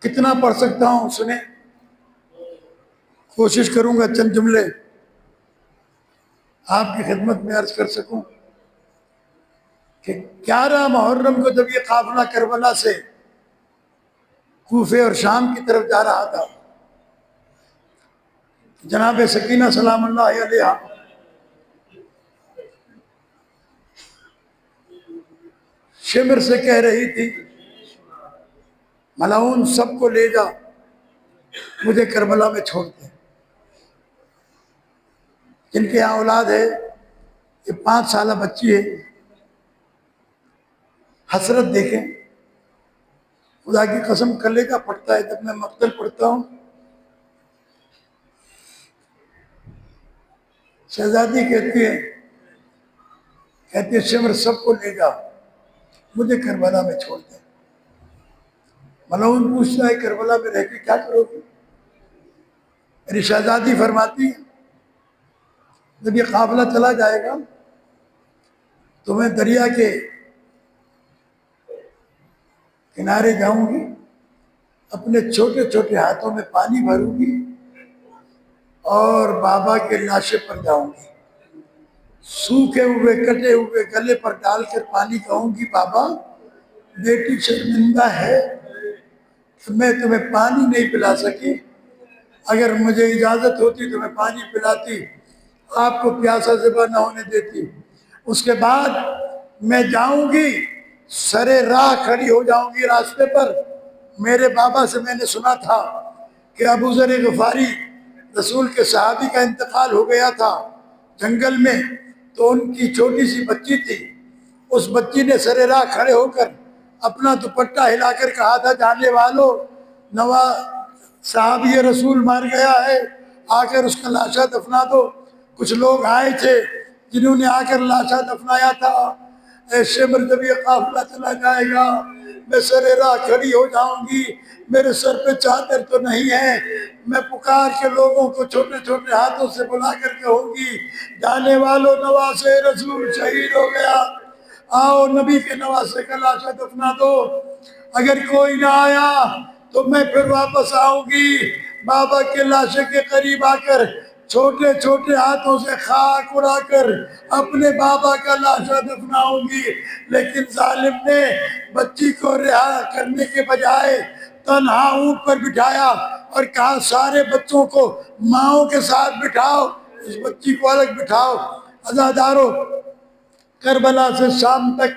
کتنا پڑھ سکتا ہوں سنیں، کوشش کروں گا چند جملے آپ کی خدمت میں عرض کر سکوں کہ 11 محرم کو جب یہ قافلہ کربلا سے کوفے اور شام کی طرف جا رہا تھا، جناب سکینہ سلام اللہ علیہا شمر سے کہہ رہی تھی، ملعون سب کو لے جا، مجھے کربلا میں چھوڑ دے۔ جن کے یہاں اولاد ہے، یہ 5 سالہ بچی ہے، حسرت دیکھیں، خدا کی قسم کلے کا پھٹتا ہے جب میں مقتل پڑھتا ہوں۔ شہزادی کہتی ہے شمر سب کو لے جا، مجھے کربلا میں چھوڑ دے۔ ملعون پوچھتا ہے کربلا میں رہ کے کیا کرو گی؟ میری شہزادی فرماتی ہے جب یہ قافلہ چلا جائے گا تو میں دریا کے کنارے جاؤں گی، اپنے چھوٹے چھوٹے ہاتھوں میں پانی بھروں گی اور بابا کے لاشے پر جاؤں گی، سوکھے ہوئے کٹے ہوئے گلے پر ڈال کر پانی کہوں گی، بابا بیٹی شرمندہ ہے کہ میں تمہیں پانی نہیں پلا سکی، اگر مجھے اجازت ہوتی تو میں پانی پلاتی، آپ کو پیاسا ذبح نہ ہونے دیتی۔ اس کے بعد میں جاؤں گی، سرے راہ کھڑی ہو جاؤں گی راستے پر۔ میرے بابا سے میں نے سنا تھا کہ ابو ذر غفاری رسول کے صحابی کا انتقال ہو گیا تھا جنگل میں، تو ان کی چھوٹی سی بچی تھی، اس بچی نے سرے راہ کھڑے ہو کر اپنا دوپٹہ ہلا کر کہا تھا، جانے والوں نوا صحابی رسول مار گیا ہے، آ کر اس کا لاشا دفنا دو۔ کچھ لوگ آئے تھے جنہوں نے آ کر لاشا دفنایا تھا۔ اے شمر جب یہ قافلہ چلا جائے گا میں سرے راہ کھڑی ہو جاؤں گی، میرے سر پہ چادر تو نہیں ہے، میں پکار کے لوگوں کو چھوٹے چھوٹے ہاتھوں سے بلا کر کہوں گی، جانے والوں نواسے رسول شہید ہو گیا، آؤ نبی کے نواسے کا لاشا دفنا دو۔ اگر کوئی نہ آیا تو میں پھر واپس آؤں گی، بابا کے لاشے کے قریب آ کر چھوٹے چھوٹے ہاتھوں سے خاک اڑا کر اپنے بابا کا لاشا دفناؤں گی۔ لیکن ظالم نے بچی کو رہا کرنے کے بجائے تنہا اونٹ پر بٹھایا اور کہا سارے بچوں کو ماؤں کے ساتھ بٹھاؤ، اس بچی کو الگ بٹھاؤ۔ عزاداروں، کربلا سے شام تک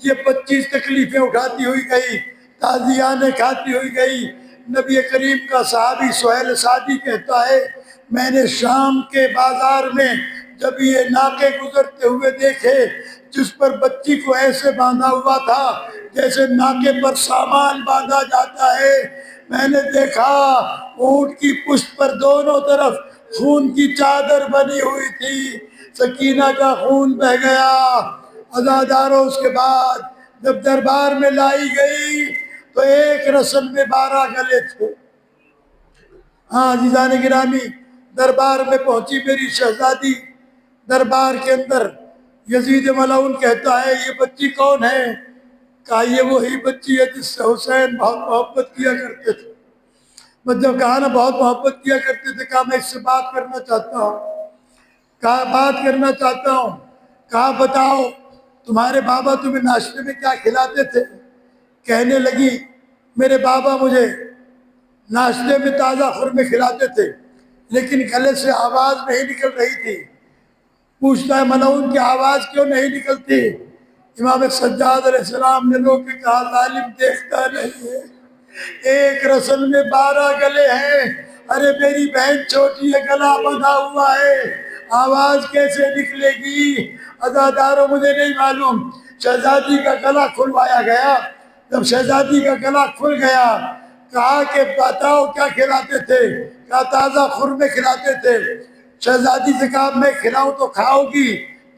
یہ 25 تکلیفیں اٹھاتی ہوئی گئی، تعزیانیں کھاتی ہوئی گئی۔ نبی کریم کا صحابی سہیل سعدی کہتا ہے، میں نے شام کے بازار میں جب یہ ناکے گزرتے ہوئے دیکھے جس پر بچی کو ایسے باندھا ہوا تھا جیسے ناکے پر سامان باندھا جاتا ہے، میں نے دیکھا اونٹ کی پشت پر دونوں طرف خون کی چادر بنی ہوئی تھی، سکینہ کا خون بہہ گیا۔ عزاداروں، اس کے بعد جب دربار میں لائی گئی تو ایک رسم میں 12 گلے تھے۔ ہاں عزیزان گرامی، دربار میں پہنچی میری شہزادی، دربار کے اندر یزید ملعون کہتا ہے یہ بچی کون ہے؟ کہا یہ وہی بچی ہے جس سے حسین بہت محبت کیا کرتے تھے۔ مطلب کہا نا بہت محبت کیا کرتے تھے، کہا میں اس سے بات کرنا چاہتا ہوں، کہا بات کرنا چاہتا ہوں، کہا بتاؤ تمہارے بابا تمہیں ناشتے میں کیا کھلاتے تھے؟ کہنے لگی میرے بابا مجھے ناشتے میں تازہ خورمے کھلاتے تھے، لیکن گلے سے آواز نہیں نکل رہی تھی۔ پوچھتا ہے ملعون کی آواز کیوں نہیں نکلتی؟ امام سجاد علیہ السلام نے رو کے کہا ظالم دیکھتا نہیں ہے، ایک رسل میں 12 گلے ہیں، ارے میری بہن چھوٹی ہے، گلا بندھا ہوا ہے، آواز کیسے نکلے گی؟ عزاداروں مجھے نہیں معلوم۔ شہزادی کا گلا کھلوایا گیا، جب شہزادی کا گلا کھل گیا کہا کہ بتاؤ کیا کھلاتے تھے؟ کہا تازہ خورمے کھلاتے تھے۔ شہزادی سے کہا میں کھلاؤں تو کھاؤ گی؟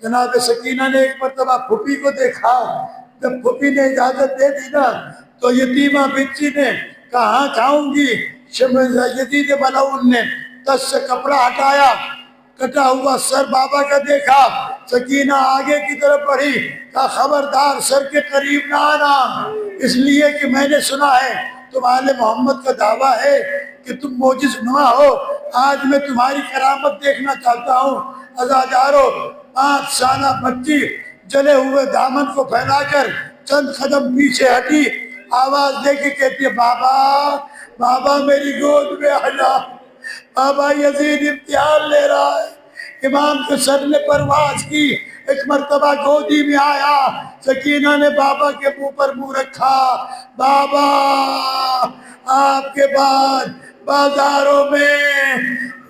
جناب سکینہ نے ایک مرتبہ پھوپھی کو دیکھا، جب پھوپھی نے اجازت دے دی نا تو یتیمہ بچی نے کہا ہاں کھاؤں گی۔ یزید ملعون نے تس سے کپڑا ہٹایا، کٹا ہوا سر بابا کا دیکھا، سکینہ آگے کی طرف بڑھی، کہا خبردار سر کے قریب نہ آنا، اس لیے کہ میں نے سنا ہے تم آل محمد کا دعویٰ ہے کہ تم معجز نما ہو، آج میں تمہاری کرامت دیکھنا چاہتا ہوں۔ عزادارو 5 سالہ بچی جلے ہوئے دامن کو پھیلا کر چند قدم پیچھے ہٹی، آواز دے کے کہتی ہے بابا بابا میری گود میں آ جا، بابا یزید امتحان لے رہا ہے۔ امام کے سر نے پرواز کی، ایک مرتبہ گودی میں آیا، سکینہ نے بابا کے منہ پر منہ رکھا، بابا آپ کے بعد بازاروں میں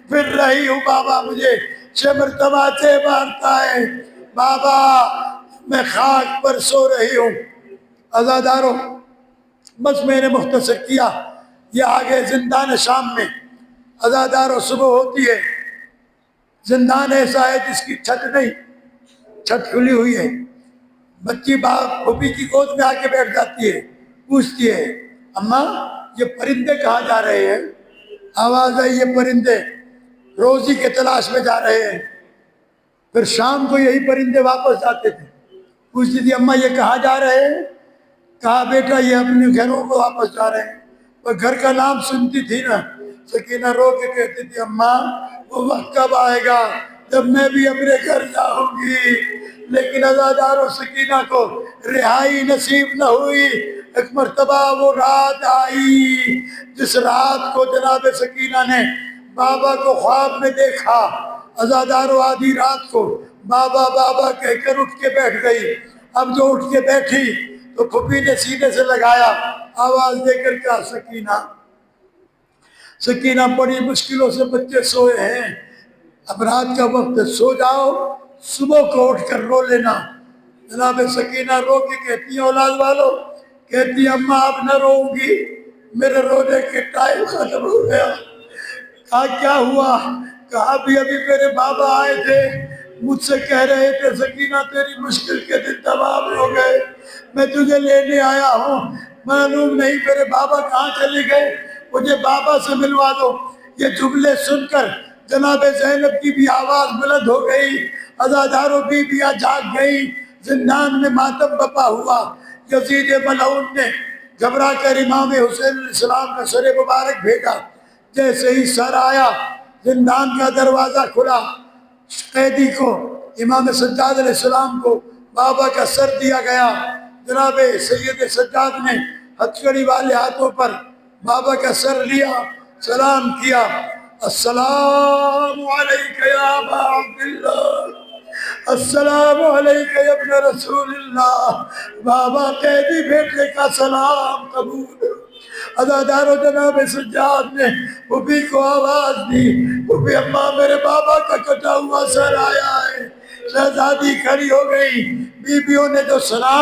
پھر رہی ہوں، بابا مجھے 6 مرتبہ سے مارتا ہے، بابا میں خاک پر سو رہی ہوں۔ عزاداروں بس میں نے مختصر کیا، یہ آگے زندان شام میں عزاداروں صبح ہوتی ہے، زندان ایسا ہے جس کی چھت نہیں، چھت کھلی ہوئی ہے، بچی باپ پھوپھی کی گود میں آ کے بیٹھ جاتی ہے، پوچھتی ہے اماں یہ پرندے کہاں جا رہے ہیں؟ آواز آئی یہ پرندے روزی کے تلاش میں جا رہے ہیں۔ پھر شام کو یہی پرندے واپس جاتے تھے، پوچھتی تھی اماں یہ کہاں جا رہے ہیں؟ کہا بیٹا یہ اپنے گھروں کو واپس جا رہے ہیں۔ وہ گھر کا نام سنتی تھی نا، سکینہ رو کے کہتی تھی اماں وہ وقت کب آئے گا جب میں بھی اپنے گھر جاؤں گی؟ لیکن عزاداروں سکینہ کو رہائی نصیب نہ ہوئی۔ ایک مرتبہ وہ رات آئی جس رات کو جناب سکینہ نے بابا کو خواب میں دیکھا، عزاداروں آدھی رات کو بابا بابا کہہ کر اٹھ کے بیٹھ گئی۔ اب جو اٹھ کے بیٹھی تو پھوپھی نے سینے سے لگایا، آواز دے کر کہا سکینہ سکینہ بڑی مشکلوں سے بچے سوئے ہیں، اب رات کا وقت سو جاؤ، صبح کو اٹھ کر رو لینا۔ جناب سکینہ رو کے کہتی ہیں اولاد والو، کہتی ہیں اماں آپ نہ روؤں گی، میرے رونے کے ٹائم ختم ہو گیا۔ کہا کیا ہوا؟ کہا ابھی میرے بابا آئے تھے، مجھ سے کہہ رہے تھے سکینہ تیری مشکل کے دن تمام ہو گئے، میں تجھے لینے آیا ہوں، معلوم نہیں میرے بابا کہاں چلے گئے، مجھے بابا سے ملوا دو۔ یہ جملے سن کر جناب زینب کی بھی آواز بلند ہو گئی، عزاداروں بیویاں جاگ گئی، زندان میں ماتم بپا ہوا۔ یزید ملعون نے گھبرا کر امام حسین علیہ السلام کا سر مبارک بھیجا، جیسے ہی سر آیا زندان کا دروازہ کھلا، قیدی کو امام سجاد علیہ السلام کو بابا کا سر دیا گیا۔ جناب سید سجاد نے ہتھکڑی والے ہاتھوں پر بابا کا سر لیا، سلام کیا، السلام علیک یا ابا عبداللہ، السلام علیک یا ابن رسول اللہ۔ بابا قیدی بیٹے کا سلام قبول۔ عزاداروں جناب سجاد نے پھوپھی کو آواز دی، پھوپھی اماں میرے بابا کا کٹا ہوا سر آیا ہے۔ شہزادی کھڑی ہو گئی، بیویوں نے جو سنا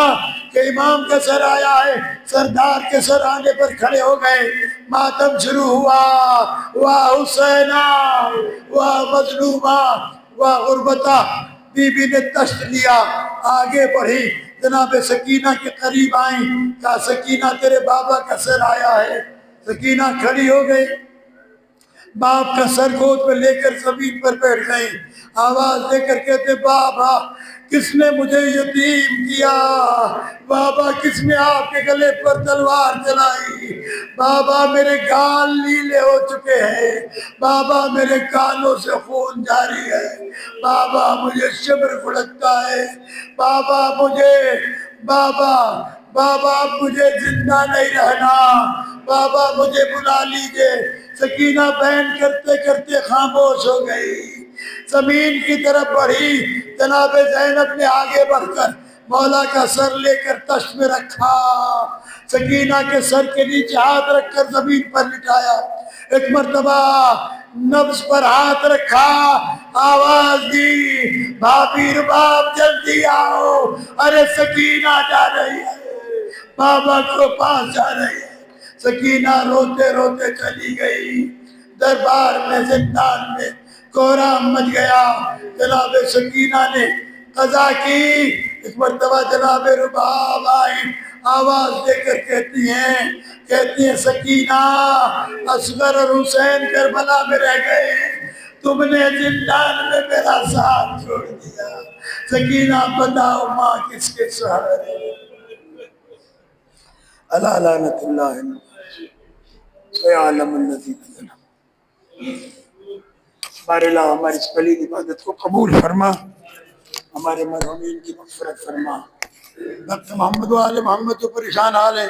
کہ امام کا سر آیا ہے، سردار کے سر آنے پر کھڑے ہو گئے، ماتم شروع ہوا، واہ حسینہ واہ مظلومہ واہ غربتہ۔ بی بی نے تشت لیا، آگے بڑھی، جناب سکینہ کے قریب آئیں، کہا سکینہ تیرے بابا کا سر آیا ہے۔ سکینہ کھڑی ہو گئی، باپ کا سر گود میں لے کر زمین پر بیٹھ گئی، آواز دے کر کہتے بابا کس نے مجھے یتیم کیا، بابا کس نے آپ کے گلے پر تلوار چلائی، بابا میرے گال نیلے ہو چکے ہیں، بابا میرے کانوں سے خون جاری ہے، بابا مجھے شبر پھڑکتا ہے، بابا بابا مجھے زندہ نہیں رہنا، بابا مجھے بلا لیجئے۔ سکینہ بہن کرتے کرتے خاموش ہو گئی، زمین کی طرف بڑھی، جناب زینب نے آگے بڑھ کر مولا کا سر لے کر تشت میں رکھا، سکینہ کے سر کے نیچے ہاتھ رکھ کر زمین پر لٹایا، ایک مرتبہ نبض پر ہاتھ رکھا، آواز دی بھابھی رباب جلدی آؤ، ارے سکینہ جا رہی ہے، بابا کو پاس جا رہی ہے۔ سکینہ روتے روتے چلی گئی، دربار میں زندان میں کوہرام مچ گیا۔ جناب سکینہ نے قضا کی، اس مرتبہ جناب رباب آئی، آواز دے کر کہتی ہیں سکینہ اصغر اور حسین کربلا میں رہ گئے، تم نے زندان میں میرا ساتھ چھوڑ دیا، سکینہ بتاؤ ماں کس کے سہارے؟ اللہ لعنت اللہ عالم الذین ظلموا۔ ہمارے اللہ ہماری اس پلید عبادت کو قبول فرما، ہمارے مرحومین کی مغفرت فرما۔ وقت محمد و آل محمد تو پریشان حال ہے۔